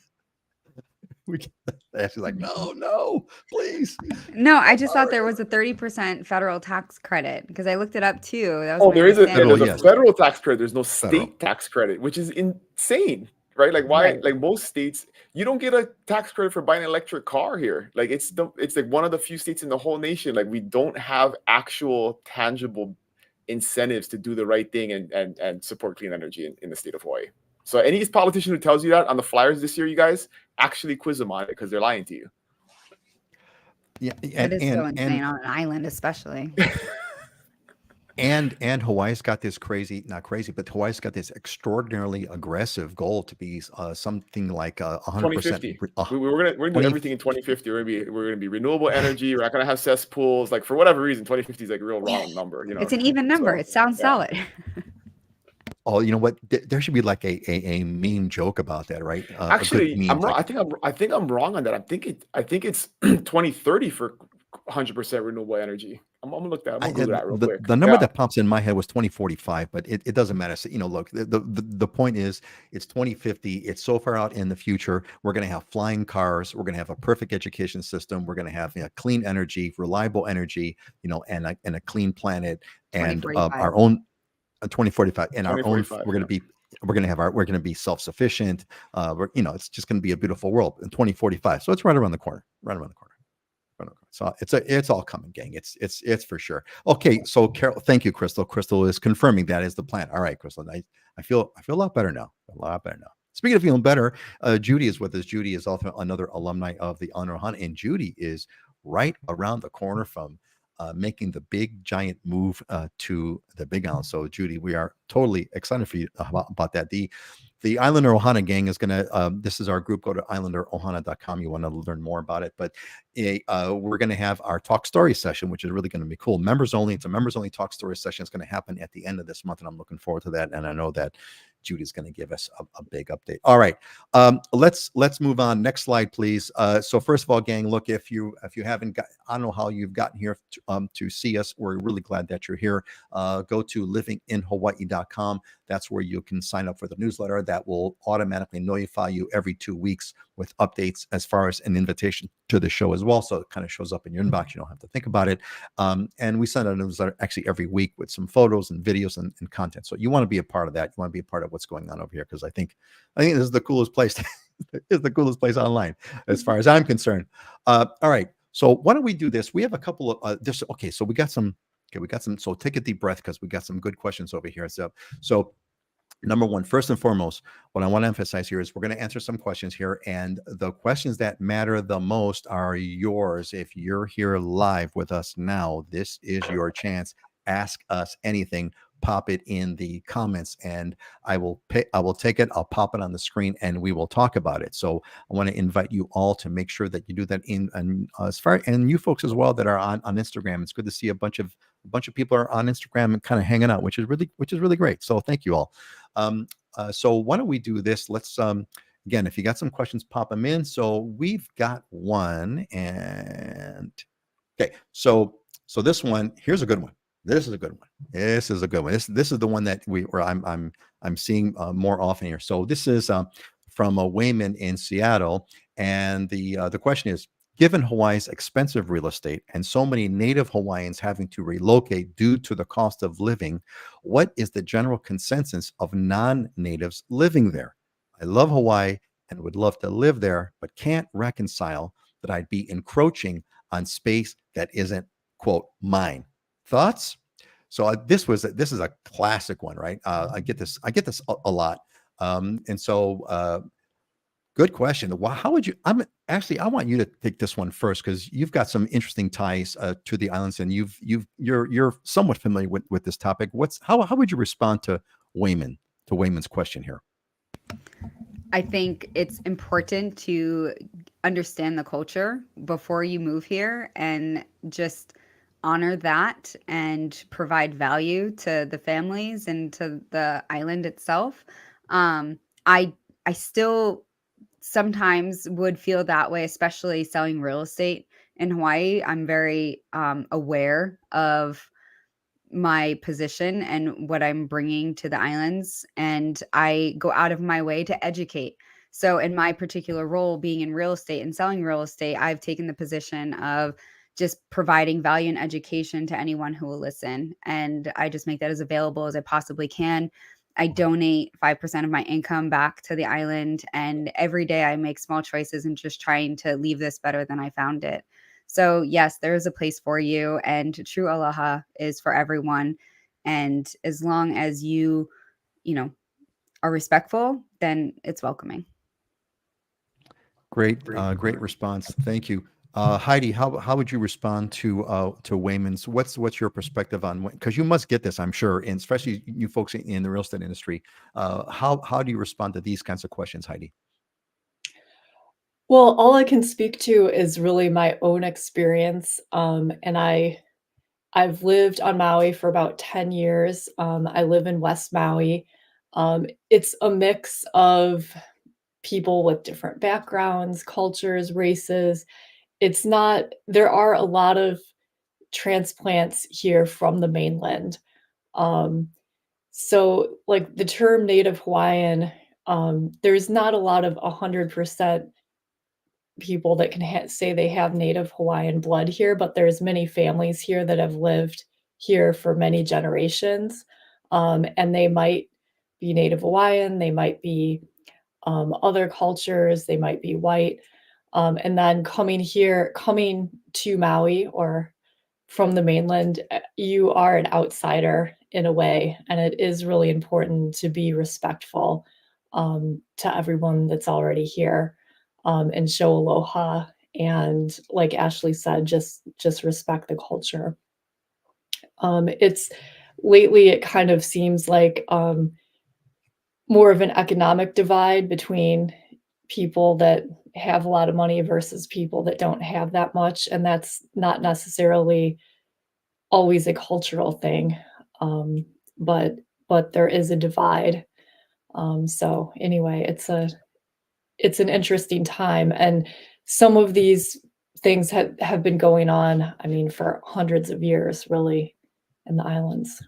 Ashley's like, no, please. No, I just thought there was a 30% federal tax credit, because I looked it up too. There's a federal tax credit. There's no state tax credit, which is insane. Right? Like why? Right. Like most states, you don't get a tax credit for buying an electric car here. Like it's like one of the few states in the whole nation. Like we don't have actual tangible incentives to do the right thing and support clean energy in the state of Hawaii. So any politician who tells you that on the flyers this year, you guys actually quiz them on it, because they're lying to you. Yeah, it is so insane on an island, especially. And Hawaii's got this not crazy, but Hawaii's got this extraordinarily aggressive goal to be something like 100%. We're gonna do everything in 2050. We're gonna be renewable energy. We're not gonna have cesspools. Like for whatever reason, 2050 is like a real wrong number. It's an even number. So, it sounds solid. Oh, you know what? There should be like a meme joke about that, right? Actually, I'm wrong. I think I'm wrong on that. I think it's 2030 for 100% renewable energy. I'm gonna look that. I'm gonna Google that real quick. The number Yeah. that pops in my head was 2045, but it doesn't matter. So, look, the point is it's 2050. It's so far out in the future. We're going to have flying cars. We're going to have a perfect education system. We're going to have clean energy, reliable energy, and a clean planet, and 2045. our own 2045, and our own. 2045. We're going to be self-sufficient. It's just going to be a beautiful world in 2045. So it's right around the corner. Right around the corner. So it's all coming, gang. It's for sure. Okay, so Carol, thank you, Crystal. Crystal is confirming that is the plan. All right, Crystal. I feel a lot better now. A lot better now. Speaking of feeling better, Judy is with us. Judy is also another alumni of the Aloha, and Judy is right around the corner from making the big giant move to the Big Island. So, Judy, we are totally excited for you about that. The Islander Ohana gang is going to, this is our group. Go to islanderohana.com. You want to learn more about it. But we're going to have our talk story session, which is really going to be cool. Members only. It's a members only talk story session. It's going to happen at the end of this month. And I'm looking forward to that. And I know that Judy's going to give us a big update. All right. Let's move on. Next slide, please. So first of all, gang, look, if you haven't got, I don't know how you've gotten here to see us. We're really glad that you're here. Go to livinginhawaii.com. That's where you can sign up for the newsletter that will automatically notify you every 2 weeks with updates as far as an invitation to the show as well. So it kind of shows up in your inbox. You don't have to think about it. And we send out a newsletter actually every week with some photos and videos and content. So you want to be a part of that. You want to be a part of what's going on over here, because I think this is the coolest place. It's the coolest place online as far as I'm concerned. All right. So why don't we do this? We have a couple of okay. So we got some. So take a deep breath, because we got some good questions over here. So number one, first and foremost, what I want to emphasize here is we're going to answer some questions here, and the questions that matter the most are yours. If you're here live with us now, this is your chance. Ask us anything. Pop it in the comments, and I will take it. I'll pop it on the screen, and we will talk about it. So I want to invite you all to make sure that you do that and you folks as well that are on Instagram. It's good to see a bunch of people are on Instagram and kind of hanging out, which is really great. So thank you all. So why don't we do this? Let's again, if you got some questions, pop them in. So we've got one, and okay, so this one, here's a good one. This is a good one. This is the one that I'm seeing more often here. So this is from a Wayman in Seattle, and the question is: given Hawaii's expensive real estate and so many Native Hawaiians having to relocate due to the cost of living, what is the general consensus of non-natives living there? I love Hawaii and would love to live there, but can't reconcile that I'd be encroaching on space that isn't, quote, mine. Thoughts? So this is a classic one, right? I get this a lot. And so good question. How would you? I want you to take this one first, because you've got some interesting ties to the islands, and you're somewhat familiar with this topic. How would you respond to Wayman's question here? I think it's important to understand the culture before you move here, and just honor that and provide value to the families and to the island itself. I still sometimes would feel that way, especially selling real estate in Hawaii. I'm very aware of my position and what I'm bringing to the islands, and I go out of my way to educate. So in my particular role, being in real estate and selling real estate, I've taken the position of just providing value and education to anyone who will listen. And I just make that as available as I possibly can. I donate 5% of my income back to the island, and every day I make small choices and just trying to leave this better than I found it. So yes, there is a place for you, and true aloha is for everyone. And as long as you are respectful, then it's welcoming. Great response. Thank you. Heidi, how would you respond to Wayman's? What's your perspective on, because you must get this, I'm sure, and especially you folks in the real estate industry. How do you respond to these kinds of questions, Heidi? Well, all I can speak to is really my own experience. And I've lived on Maui for about 10 years. I live in West Maui. It's a mix of people with different backgrounds, cultures, races. There are a lot of transplants here from the mainland. So like the term Native Hawaiian, there's not a lot of 100% people that can say they have Native Hawaiian blood here, but there's many families here that have lived here for many generations. And they might be Native Hawaiian, they might be other cultures, they might be white. And then coming to Maui or from the mainland, you are an outsider in a way, and it is really important to be respectful to everyone that's already here, and show aloha. And like Ashliey said, just respect the culture. It's lately it kind of seems like more of an economic divide between people that have a lot of money versus people that don't have that much, and that's not necessarily always a cultural thing, but there is a divide. So anyway, it's an interesting time, and some of these things have been going on, I mean, for hundreds of years, really, in the islands.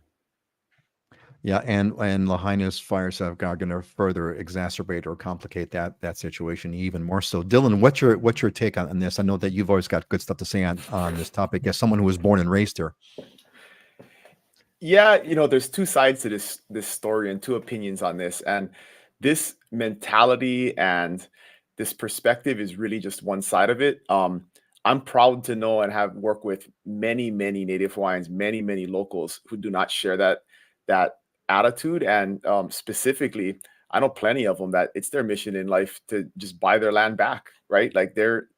Yeah, and Lahaina's fires are going to further exacerbate or complicate that situation even more so. Dylan, what's your take on this? I know that you've always got good stuff to say on this topic as someone who was born and raised here. Yeah, there's two sides to this story and two opinions on this, and this mentality and this perspective is really just one side of it. I'm proud to know and have worked with many Native Hawaiians, many locals who do not share that attitude, and specifically, I know plenty of them that it's their mission in life to just buy their land back, right? Like they're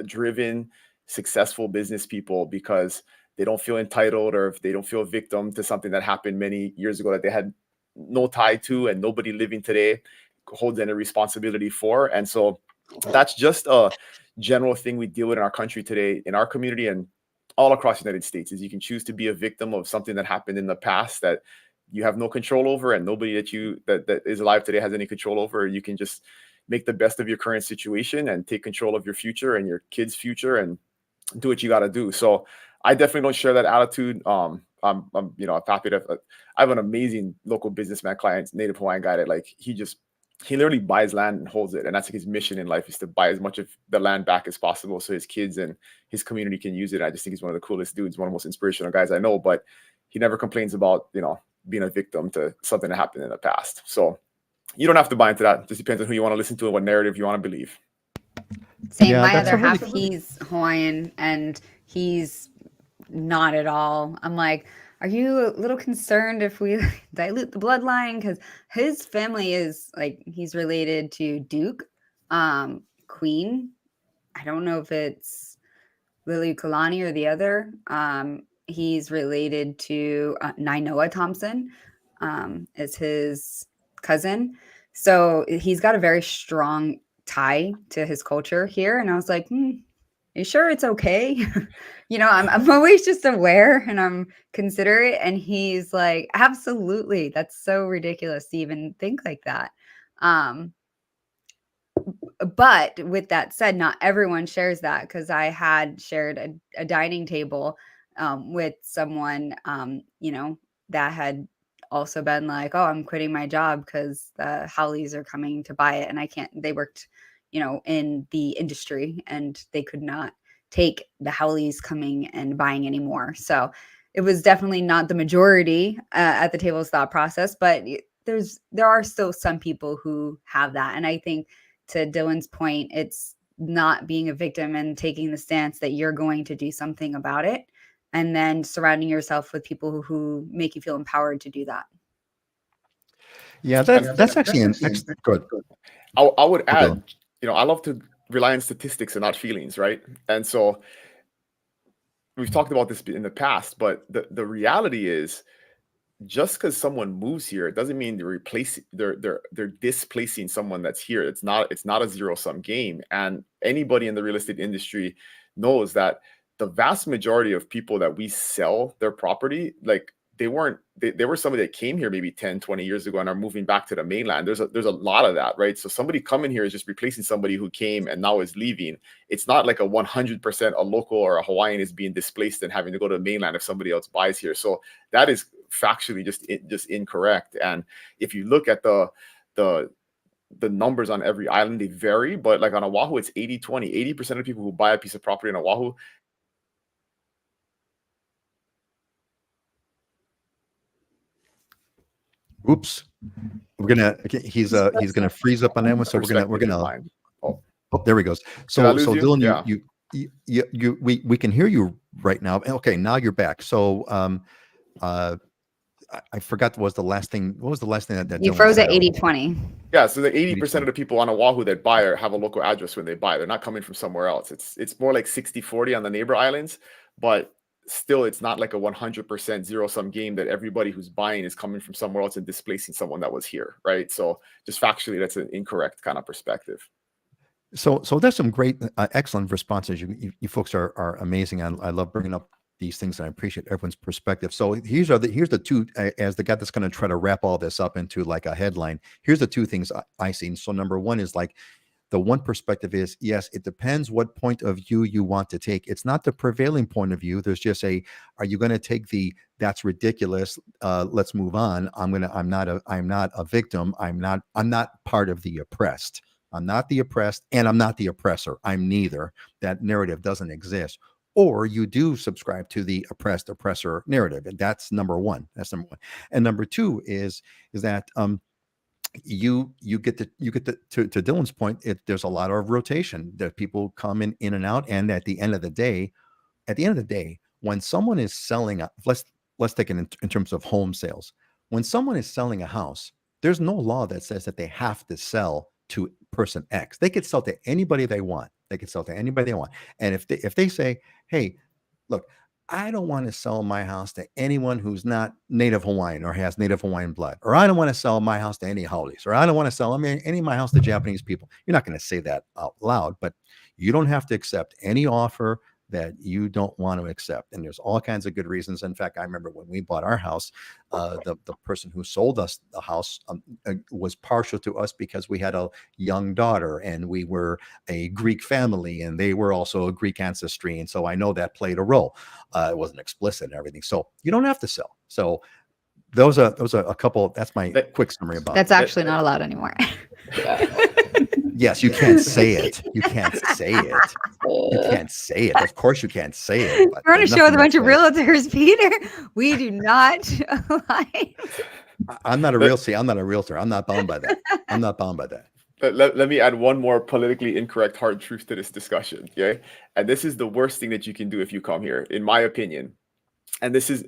driven, successful business people because they don't feel entitled, or if they don't feel a victim to something that happened many years ago that they had no tie to and nobody living today holds any responsibility for. And so that's just a general thing we deal with in our country today, in our community and all across the United States, is you can choose to be a victim of something that happened in the past that you have no control over, and nobody that is alive today has any control over. You can just make the best of your current situation and take control of your future and your kids' future and do what you got to do. So I definitely don't share that attitude. I'm happy to. I have an amazing local businessman client, Native Hawaiian guy that he literally buys land and holds it, and that's like his mission in life, is to buy as much of the land back as possible so his kids and his community can use it. I just think he's one of the coolest dudes, one of the most inspirational guys I know. But he never complains about being a victim to something that happened in the past. So you don't have to buy into that. It just depends on who you want to listen to and what narrative you want to believe. Same. Yeah, My that's other a really- half, he's Hawaiian, and he's not at all. I'm like, are you a little concerned if we dilute the bloodline? Because his family is like, he's related to Duke, Queen. I don't know if it's Lily Kalani or the other. He's related to Nainoa Thompson, is his cousin. So he's got a very strong tie to his culture here. And I was like, you sure it's okay? I'm always just aware and I'm considerate. And he's like, absolutely. That's so ridiculous to even think like that. But with that said, not everyone shares that, because I had shared a dining table with someone, that had also been like, oh, I'm quitting my job because the Howleys are coming to buy it. And they worked, in the industry, and they could not take the Howleys coming and buying anymore. So it was definitely not the majority at the table's thought process, but there are still some people who have that. And I think, to Dylan's point, it's not being a victim and taking the stance that you're going to do something about it, and then surrounding yourself with people who make you feel empowered to do that. Yeah, that's actually an excellent. Good. I would add, I love to rely on statistics and not feelings, right? And so we've talked about this in the past, but the reality is, just because someone moves here, it doesn't mean they're displacing someone that's here. It's not a zero-sum game. And anybody in the real estate industry knows that the vast majority of people that we sell their property, like they were somebody that came here maybe 10, 20 years ago and are moving back to the mainland. There's a lot of that, right? So somebody coming here is just replacing somebody who came and now is leaving. It's not like a 100% a local or a Hawaiian is being displaced and having to go to the mainland if somebody else buys here. So that is factually just incorrect. And if you look at the numbers on every island, they vary, but like on Oahu, it's 80-20. 80% of people who buy a piece of property on Oahu. Oops. He's gonna freeze up on that one. So we're gonna oh, there he goes. So Dylan, yeah. we can hear you right now. Okay, now you're back. So I forgot what was the last thing that you Dylan froze said. at 80-20. Yeah, so the 80% of the people on Oahu that buy have a local address when they buy. They're not coming from somewhere else. It's more like 60-40 on the neighbor islands, but still it's not like a 100% zero-sum game that everybody who's buying is coming from somewhere else and displacing someone that was here, right? So just factually, that's an incorrect kind of perspective. So there's some great, excellent responses. You folks are amazing. I love bringing up these things, and I appreciate everyone's perspective. So here's the two, as the guy that's going to try to wrap all this up into like a headline. Here's the two things I see. So number one is like, the one perspective is, yes, it depends what point of view you want to take. It's not the prevailing point of view. There's just are you going to take that's ridiculous, let's move on. I'm not a victim. I'm not part of the oppressed. I'm not the oppressed, and I'm not the oppressor. I'm neither. That narrative doesn't exist. Or you do subscribe to the oppressed oppressor narrative. And that's number one. And number two is that you get to Dylan's point, there's a lot of rotation, that people come in and out. And at the end of the day, when someone is selling let's take it in terms of home sales. When someone is selling a house, there's no law that says that they have to sell to person X. They could sell to anybody they want. And if they say, hey, look, I don't want to sell my house to anyone who's not Native Hawaiian or has Native Hawaiian blood, or I don't want to sell my house to any haoles, or I don't want to sell any of my house to Japanese people. You're not going to say that out loud, but you don't have to accept any offer that you don't want to accept. And there's all kinds of good reasons. In fact, I remember when we bought our house, the person who sold us the house was partial to us because we had a young daughter and we were a Greek family and they were also a Greek ancestry. And so I know that played a role. It wasn't explicit and everything. So you don't have to sell. So those are a couple. That's my quick summary about that's actually not allowed anymore. Yes, you can't say it. You can't say it. Of course you can't say it. We're on a show with a bunch of realtors, Peter. We do not lie. I'm not a realtor. I'm not bound by that. Let me add one more politically incorrect hard truth to this discussion. Okay. And this is the worst thing that you can do if you come here, in my opinion. And this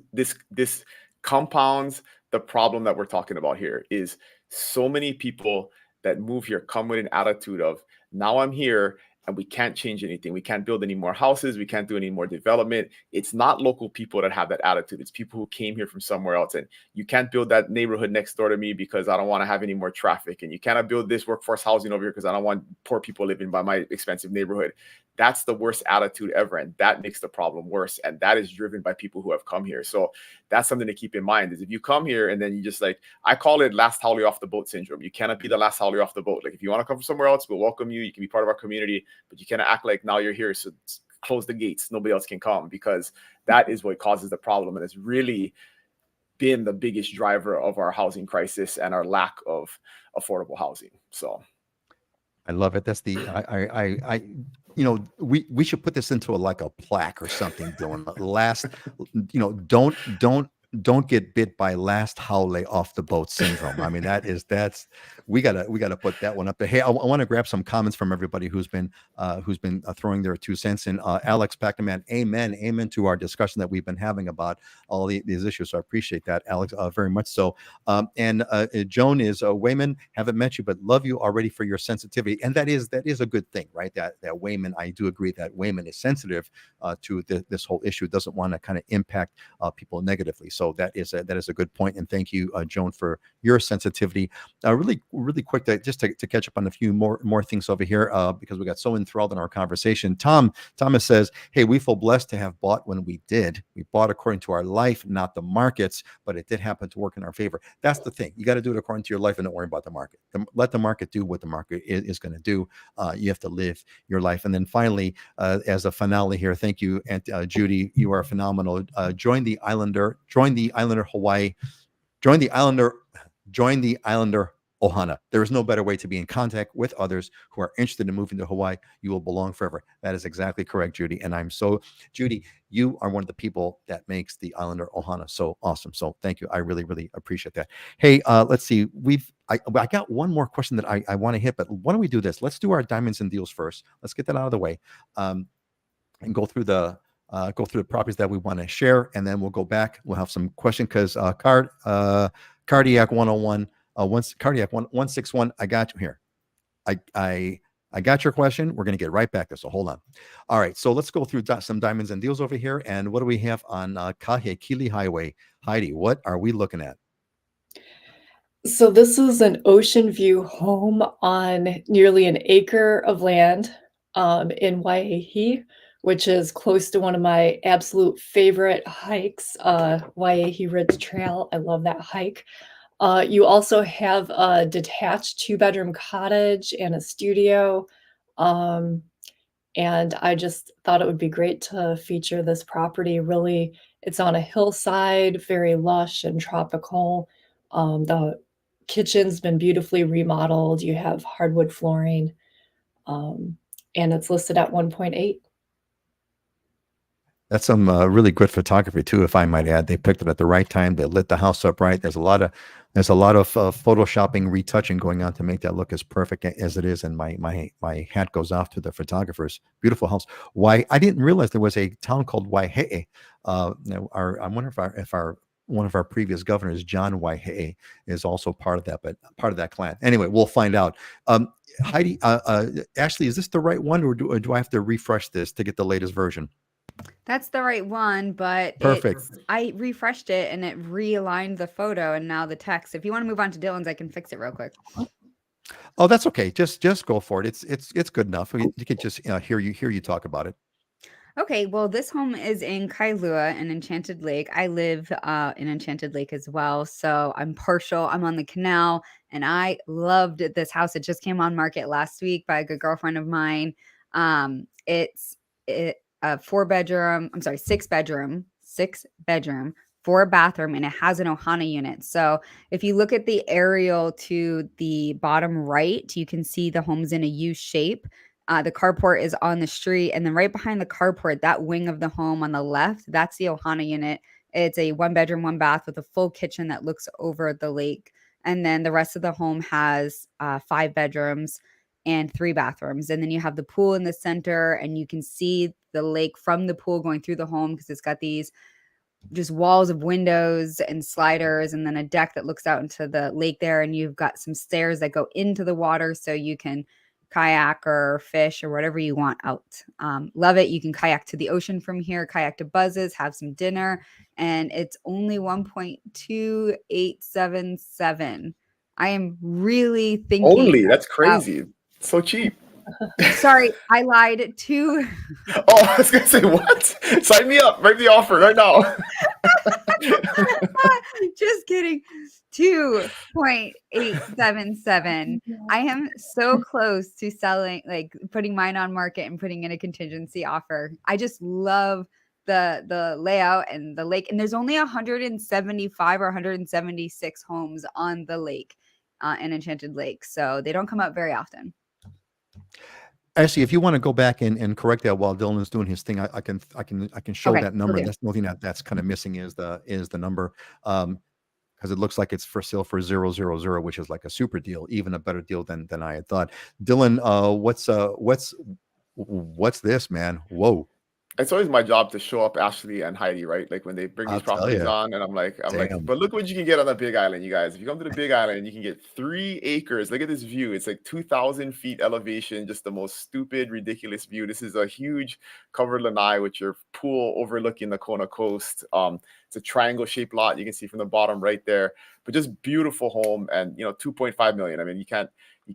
compounds the problem that we're talking about here. Is so many people that move here come with an attitude of, now I'm here and we can't change anything. We can't build any more houses. We can't do any more development. It's not local people that have that attitude. It's people who came here from somewhere else. And you can't build that neighborhood next door to me because I don't want to have any more traffic. And you cannot build this workforce housing over here because I don't want poor people living by my expensive neighborhood. That's the worst attitude ever. And that makes the problem worse. And that is driven by people who have come here. So that's something to keep in mind, is if you come here and then you just I call it last haole off the boat syndrome. You cannot be the last haole off the boat. Like, if you want to come from somewhere else, we'll welcome you. You can be part of our community, but you cannot act like now you're here, so close the gates. Nobody else can come, because that is what causes the problem. And it's really been the biggest driver of our housing crisis and our lack of affordable housing. So I love it. That's we should put this into a plaque or something, Dylan. Don't get bit by last haole off the boat syndrome. I mean, we gotta put that one up there. Hey, I want to grab some comments from everybody who's been throwing their 2 cents in. Alex Packerman, amen to our discussion that we've been having about all these issues. So I appreciate that, Alex, very much so. And Joan is Wayman, haven't met you, but love you already for your sensitivity, and that is a good thing, right? That Wayman, I do agree that Wayman is sensitive to this whole issue, doesn't want to kind of impact people negatively. So So that is a good point. And thank you, Joan, for your sensitivity. Really quick, just to catch up on a few more things over here, because we got so enthralled in our conversation. Thomas says, hey, we feel blessed to have bought when we did. We bought according to our life, not the markets, but it did happen to work in our favor. That's the thing. You got to do it according to your life and don't worry about the market. Let the market do what the market is going to do. You have to live your life. And then finally, as a finale here, thank you, and Judy, you are phenomenal. Join the Islander Hawaii. Join the Islander Ohana. There is no better way to be in contact with others who are interested in moving to Hawaii. You will belong forever. That is exactly correct, Judy. And Judy, you are one of the people that makes the Islander Ohana so awesome. So thank you. I really, really appreciate that. Hey, let's see. I got one more question that I want to hit, but why don't we do this? Let's do our diamonds and deals first. Let's get that out of the way, and go through the properties that we want to share, and then we'll go back. We'll have some question because Cardiac 101. Cardiac 161. I got you here. I got your question. We're going to get right back there. So hold on. All right. So let's go through some diamonds and deals over here. And what do we have on Kahekili Highway? Heidi, what are we looking at? So this is an ocean view home on nearly an acre of land in Waiahi, which is close to one of my absolute favorite hikes, Waiahi Ridge Trail. I love that hike. You also have a detached 2-bedroom cottage and a studio. And I just thought it would be great to feature this property. Really, it's on a hillside, very lush and tropical. The kitchen's been beautifully remodeled. You have hardwood flooring, and it's listed at 1.8. That's some really good photography too, if I might add. They picked it at the right time. They lit the house up right. There's a lot of photoshopping, retouching going on to make that look as perfect as it is. And my hat goes off to the photographers. Beautiful house. Why I didn't realize there was a town called Waihe'e. I wonder if one of our previous governors, John Waihe'e, is also part of that, but part of that clan. Anyway, we'll find out. Heidi, Ashliey, is this the right one, or do I have to refresh this to get the latest version? That's the right one, but Perfect. I refreshed it and it realigned the photo and now the text. If you want to move on to Dylan's, I can fix it real quick. Oh, that's okay. Just go for it. It's good enough. You can just hear you talk about it. Okay, well, this home is in Kailua in Enchanted Lake. I live in Enchanted Lake as well, so I'm partial. I'm on the canal, and I loved this house. It just came on market last week by a good girlfriend of mine. It's a 4-bedroom. I'm sorry, 6-bedroom, 4-bathroom, and it has an Ohana unit. So if you look at the aerial to the bottom right, you can see the home's in a U shape. The carport is on the street, and then right behind the carport, that wing of the home on the left, that's the Ohana unit. It's a 1-bedroom, 1-bath with a full kitchen that looks over the lake. And then the rest of the home has 5 bedrooms and 3 bathrooms. And then you have the pool in the center, and you can see the lake from the pool going through the home because it's got these just walls of windows and sliders, and then a deck that looks out into the lake there. And you've got some stairs that go into the water so you can kayak or fish or whatever you want out. Love it. You can kayak to the ocean from here, kayak to Buzz's, have some dinner, and it's only 1.2877. I am really thinking. Only? That's crazy. It's so cheap. Sorry, I lied. Oh, I was gonna say, what? Sign me up. Write the offer right now. Just kidding. 2.877. I am so close to selling, like putting mine on market and putting in a contingency offer. I just love the layout and the lake. And there's only 175 or 176 homes on the lake in Enchanted Lake. So they don't come up very often. Actually, if you want to go back and correct that while Dylan is doing his thing, I can show Okay, that number. okay. That's the only thing that's kind of missing is the number, because it looks like it's for sale for 000, which is like a super deal, even a better deal than I had thought. Dylan, what's this, man? Whoa. it's always my job to show up Ashliey and Heidi, right? Like when they bring I'll these tell properties you. on, and I'm like, Damn. but look what you can get on the Big Island, you guys. If you come to the Big Island, you can get 3 acres. Look at this view. It's like 2,000 feet elevation, just the most stupid, ridiculous view. This is a huge covered lanai with your pool overlooking the Kona coast. It's a triangle-shaped lot. You can see from the bottom right there, but just beautiful home, and 2.5 million. I mean, you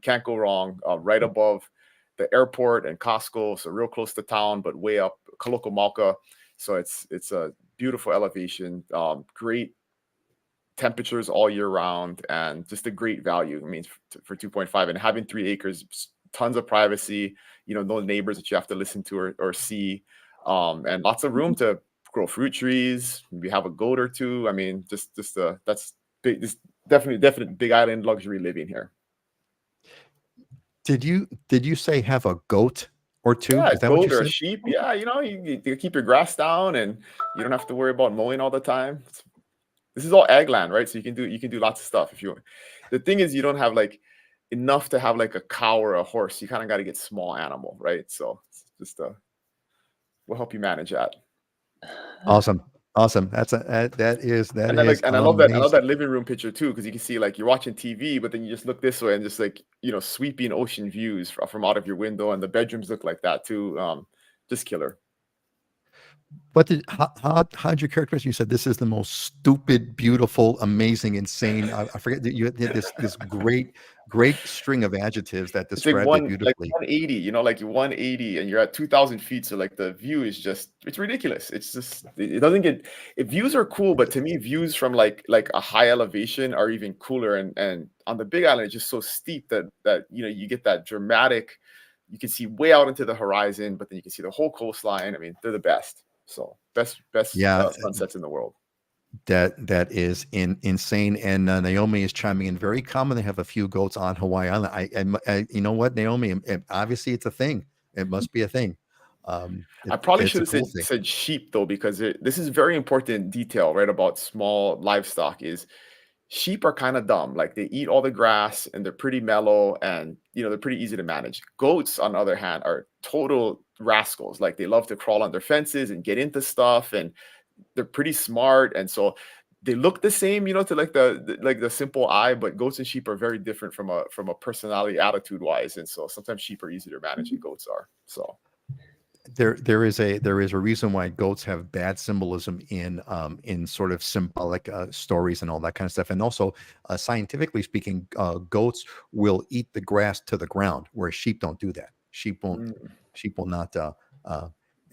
can't go wrong. Right above the airport and Costco, so real close to town, but way up Kalokomalka. So it's a beautiful elevation, great temperatures all year round, and just a great value. I mean, for 2.5 and having 3 acres, tons of privacy. No neighbors that you have to listen to or see, and lots of room to grow fruit trees. Maybe have a goat or two. I mean, that's big. This definite Big Island luxury living here. Did you say have a goat or two? Yeah, a Is that what you goat or a said? sheep. Yeah, you keep your grass down, and you don't have to worry about mowing all the time. This is all ag land, right? So you can do lots of stuff if you want. The thing is, you don't have like enough to have like a cow or a horse. You kind of got to get small animal, right? So it's just we'll help you manage that. Awesome. That is And I love amazing. that living room picture too, because you can see like you're watching TV, but then you just look this way and just like sweeping ocean views from out of your window, and the bedrooms look like that too. Just killer. How'd you characterize? You said this is the most stupid, beautiful, amazing, insane. I forget that you had this great string of adjectives that It's like described it like beautifully. 180, like you're 180 and you're at 2,000 feet. So like the view is it's ridiculous. It's just, it doesn't get, views are cool, but to me, views from like a high elevation are even cooler. And on the Big Island, it's just so steep that you get that dramatic, you can see way out into the horizon, but then you can see the whole coastline. I mean, they're the best. So best Yeah, sunsets in the world. that is insane. And Naomi is chiming in. Very common to have a few goats on Hawaii Island. I you know what, Naomi? Obviously, it's a thing. It must be a thing. I probably It's should a have cool thing. said sheep though, because this is very important detail, right? About small livestock is sheep are kind of dumb. Like they eat all the grass and they're pretty mellow, and they're pretty easy to manage. Goats, on the other hand, are total rascals. Like they love to crawl under fences and get into stuff, and they're pretty smart. And so they look the same, to like the simple eye, but goats and sheep are very different from a personality, attitude wise. And so sometimes sheep are easier to manage than goats are. So There is a reason why goats have bad symbolism in sort of symbolic stories and all that kind of stuff. And also, scientifically speaking, goats will eat the grass to the ground, whereas sheep don't do that. Sheep will not.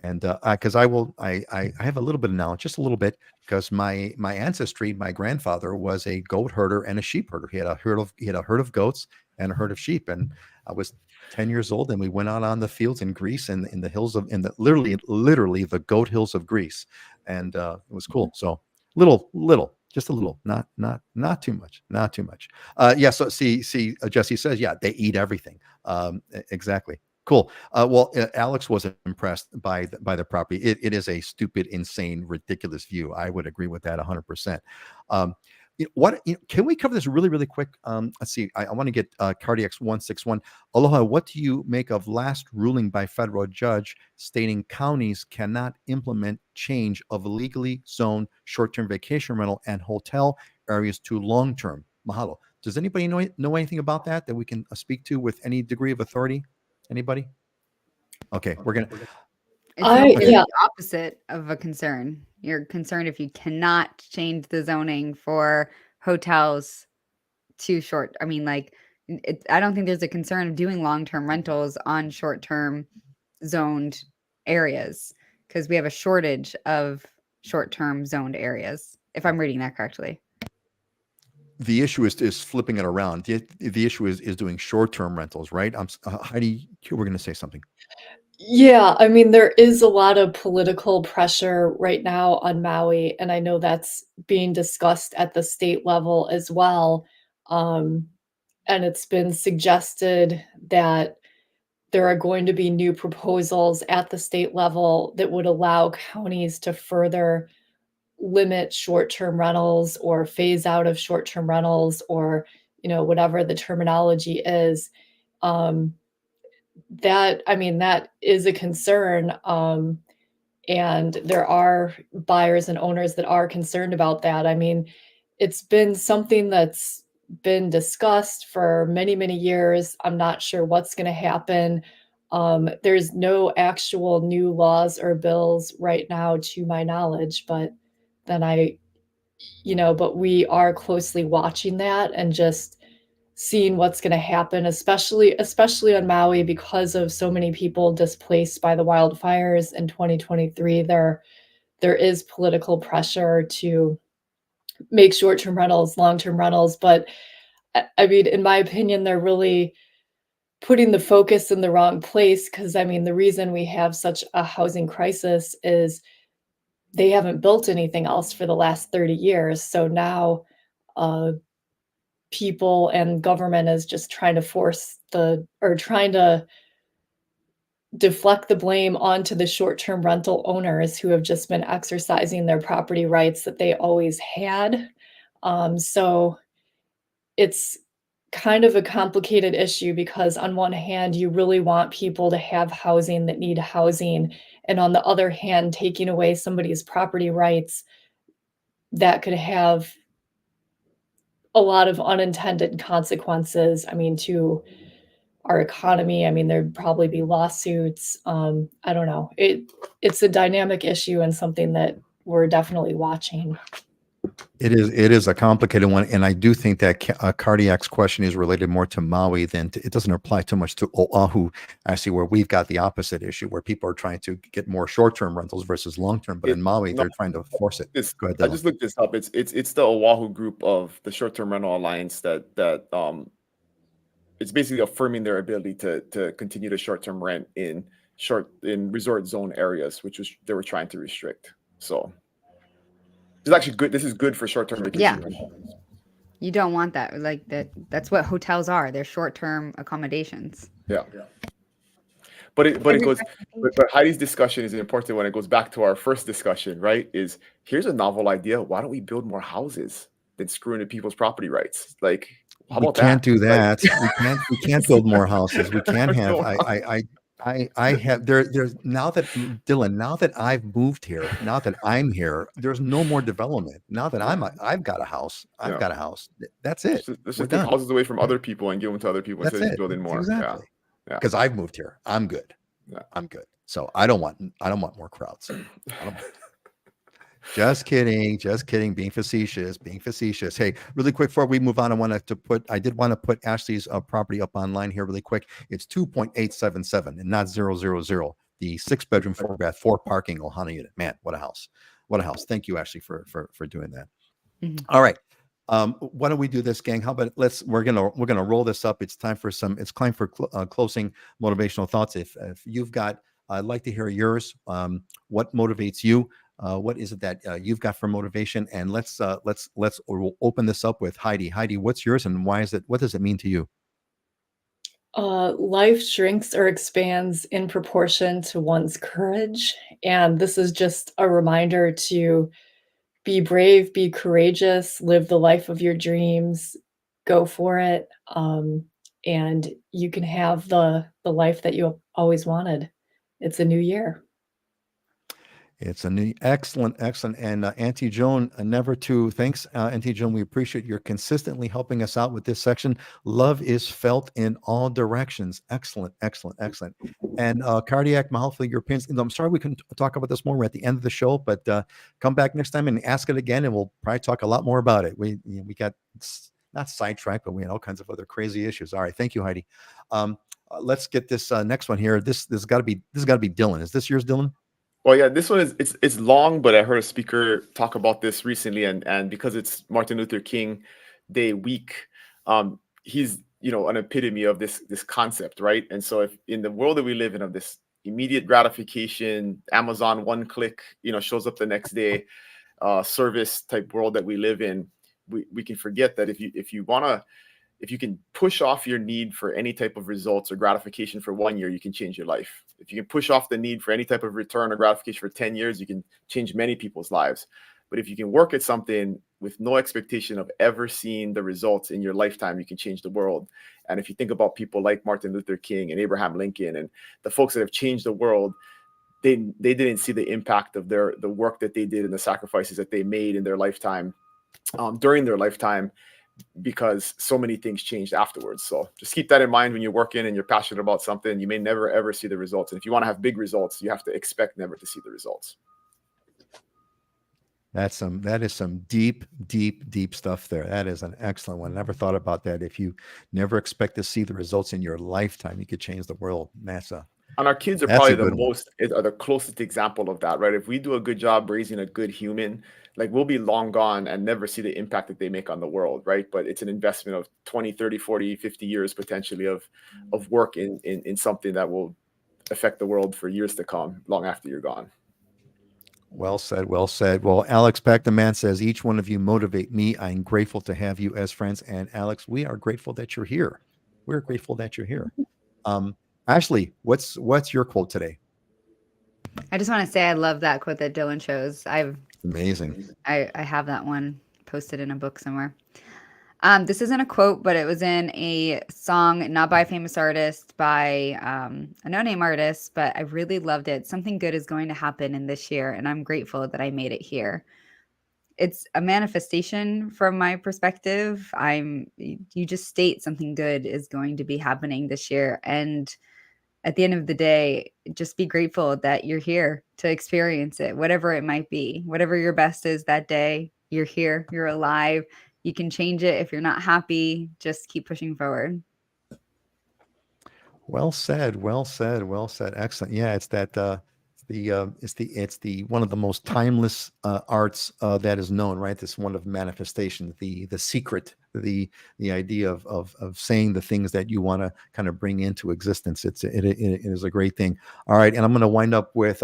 And because I have a little bit of knowledge, just a little bit, because my ancestry, my grandfather was a goat herder and a sheep herder. He had a herd of goats and a herd of sheep, and I was 10 years old, and we went out on the fields in Greece and in the hills of, in the literally the goat hills of Greece. And it was cool. So just a little, not too much, not too much. Yeah. So Jesse says, yeah, they eat everything. Exactly. Cool. Well, Alex was impressed by the property. It is a stupid, insane, ridiculous view. I would agree with that 100%. Can we cover this really, really quick? Let's see. I want to get Cardiacs 161. Aloha, what do you make of last ruling by federal judge stating counties cannot implement change of legally zoned short-term vacation rental and hotel areas to long-term? Mahalo. Does anybody know anything about that we can speak to with any degree of authority? Anybody? Okay, we're gonna. It's the opposite of a concern. You're concerned if you cannot change the zoning for hotels too short. I mean, like, I don't think there's a concern of doing long-term rentals on short-term zoned areas, because we have a shortage of short-term zoned areas, if I'm reading that correctly. The issue is flipping it around. The issue is doing short-term rentals, right? Heidi, we're going to say something. Yeah, I mean, there is a lot of political pressure right now on Maui, and I know that's being discussed at the state level as well. And it's been suggested that there are going to be new proposals at the state level that would allow counties to further limit short-term rentals or phase out of short-term rentals, or whatever the terminology is. That is a concern. And there are buyers and owners that are concerned about that. I mean, it's been something that's been discussed for many, many years. I'm not sure what's going to happen. There's no actual new laws or bills right now, to my knowledge, but then but we are closely watching that and just seeing what's going to happen, especially on Maui, because of so many people displaced by the wildfires in 2023. There is political pressure to make short-term rentals long-term rentals, but I mean, in my opinion, they're really putting the focus in the wrong place, because I mean, the reason we have such a housing crisis is they haven't built anything else for the last 30 years. So now people and government is just trying to deflect the blame onto the short-term rental owners who have just been exercising their property rights that they always had. So it's kind of a complicated issue, because on one hand, you really want people to have housing that need housing, and on the other hand, taking away somebody's property rights, that could have a lot of unintended consequences. I mean, to our economy. I mean, there'd probably be lawsuits. I don't know. It's a dynamic issue and something that we're definitely watching. It is a complicated one, and I do think that Cardiac's question is related more to Maui than it doesn't apply too much to Oahu, actually, where we've got the opposite issue, where people are trying to get more short-term rentals versus long-term. But in Maui, they're trying to force it. Go ahead, I just looked this up. It's the Oahu group of the Short-Term Rental Alliance that it's basically affirming their ability to continue to short-term rent in resort zone areas, which they were trying to restrict. So it's actually good. This is good for short-term vacation. Yeah. You don't want that. Like that's what hotels are. They're short-term accommodations. Yeah. But Heidi's discussion is important when it goes back to our first discussion, right? Is here's a novel idea. Why don't we build more houses than screwing with people's property rights? Like, how about that? We can't do that. We can't build more houses. We can have. I have there's now that Dylan, now that I've moved here, now that I'm here, there's no more development. Now that I've got a house, I've got a house. That's it. Let's just take houses away from other people and give them to other people instead of building more. Exactly. Yeah. Because I've moved here. I'm good. Yeah. I'm good. So I don't want more crowds. Just kidding. Being facetious. Hey, really quick before we move on, I did want to put Ashliey's property up online here really quick. It's 2.877 and not 000. The 6-bedroom, 4-bath, 4 parking Ohana unit. Man, what a house. Thank you, Ashliey, for doing that. Mm-hmm. All right. Why don't we do this, gang? How about we're gonna roll this up. It's time for closing motivational thoughts. If you've got, I'd like to hear yours. What motivates you? What is it that you've got for motivation? And let's we'll open this up with Heidi. Heidi, what's yours, and why is it? What does it mean to you? Life shrinks or expands in proportion to one's courage, and this is just a reminder to be brave, be courageous, live the life of your dreams, go for it, and you can have the life that you always wanted. It's a new year. It's a new, excellent. And Auntie Joan, thanks, Auntie Joan. We appreciate your consistently helping us out with this section. Love is felt in all directions. Excellent. And Cardiac, mahalo for your opinions. I'm sorry we couldn't talk about this more. We're at the end of the show, but come back next time and ask it again, and we'll probably talk a lot more about it. We got not sidetracked, but we had all kinds of other crazy issues. All right, thank you, Heidi. Let's get this next one here. This got to be Dylan. Is this yours, Dylan? Well, yeah, this one it's long, but I heard a speaker talk about this recently, and because it's Martin Luther King Day week, he's an epitome of this concept, right? And so, if in the world that we live in, of this immediate gratification, Amazon one click, shows up the next day, service type world that we live in, we can forget that if you can push off your need for any type of results or gratification for 1 year, you can change your life. If you can push off the need for any type of return or gratification for 10 years, you can change many people's lives. But if you can work at something with no expectation of ever seeing the results in your lifetime, you can change the world. And if you think about people like Martin Luther King and Abraham Lincoln and the folks that have changed the world, they didn't see the impact of the work that they did and the sacrifices that they made in their lifetime, during their lifetime, because so many things changed afterwards. So just keep that in mind when you're working and you're passionate about something. You may never ever see the results, and if you want to have big results, you have to expect never to see the results. That is some deep stuff there. That is an excellent one. Never thought about that. If you never expect to see the results in your lifetime, you could change the world. And our kids are That's probably a good one. the closest example of that, right? If we do a good job raising a good human, like, we'll be long gone and never see the impact that they make on the world, right? But it's an investment of 20, 30, 40, 50 years potentially of work in something that will affect the world for years to come, long after you're gone. Well said. Well said. Well, Alex Pack the man says, each one of you motivate me. I'm grateful to have you as friends. And Alex, we are grateful that you're here. We're grateful that you're here. Ashliey, what's your quote today? I just want to say I love that quote that Dylan chose. Amazing. I have that one posted in a book somewhere. This isn't a quote, but it was in a song, not by a famous artist, by a no-name artist, but I really loved it. Something good is going to happen in this year, and I'm grateful that I made it here. It's a manifestation from my perspective. You just state something good is going to be happening this year, and at the end of the day, just be grateful that you're here to experience it, whatever it might be, whatever your best is that day. You're here, you're alive. You can change it. If you're not happy, just keep pushing forward. Well said. Well said. Well said. Excellent. Yeah, it's that it's the one of the most timeless arts that is known, right? This one of manifestation, the secret, the idea of saying the things that you want to kind of bring into existence. It is a great thing. All right, and I'm going to wind up with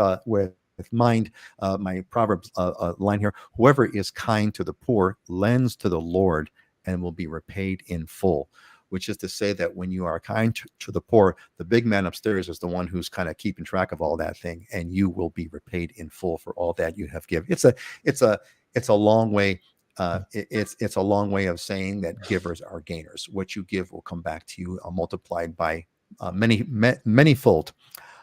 my Proverbs line here. Whoever is kind to the poor lends to the Lord and will be repaid in full. Which is to say that when you are kind to the poor, the big man upstairs is the one who's kind of keeping track of all that thing, and you will be repaid in full for all that you have given. It's a long way. It's a long way of saying that givers are gainers. What you give will come back to you multiplied by manyfold.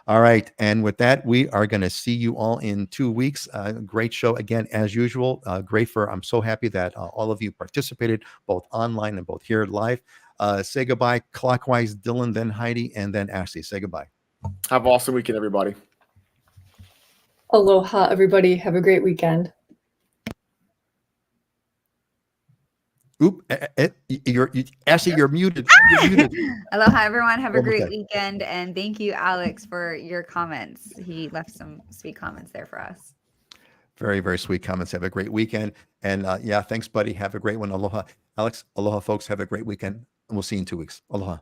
All right. And with that, we are going to see you all in 2 weeks. Great show again, as usual. I'm so happy that all of you participated both online and both here live. Say goodbye clockwise, Dylan, then Heidi, and then Ashliey. Say goodbye. Have an awesome weekend, everybody. Aloha, everybody. Have a great weekend. Oop, Ashliey, you're muted. You're muted. Aloha, everyone. Have a great weekend. And thank you, Alex, for your comments. He left some sweet comments there for us. Very, very sweet comments. Have a great weekend. And yeah, thanks, buddy. Have a great one. Aloha. Alex, aloha, folks. Have a great weekend. And we'll see you in 2 weeks. Aloha.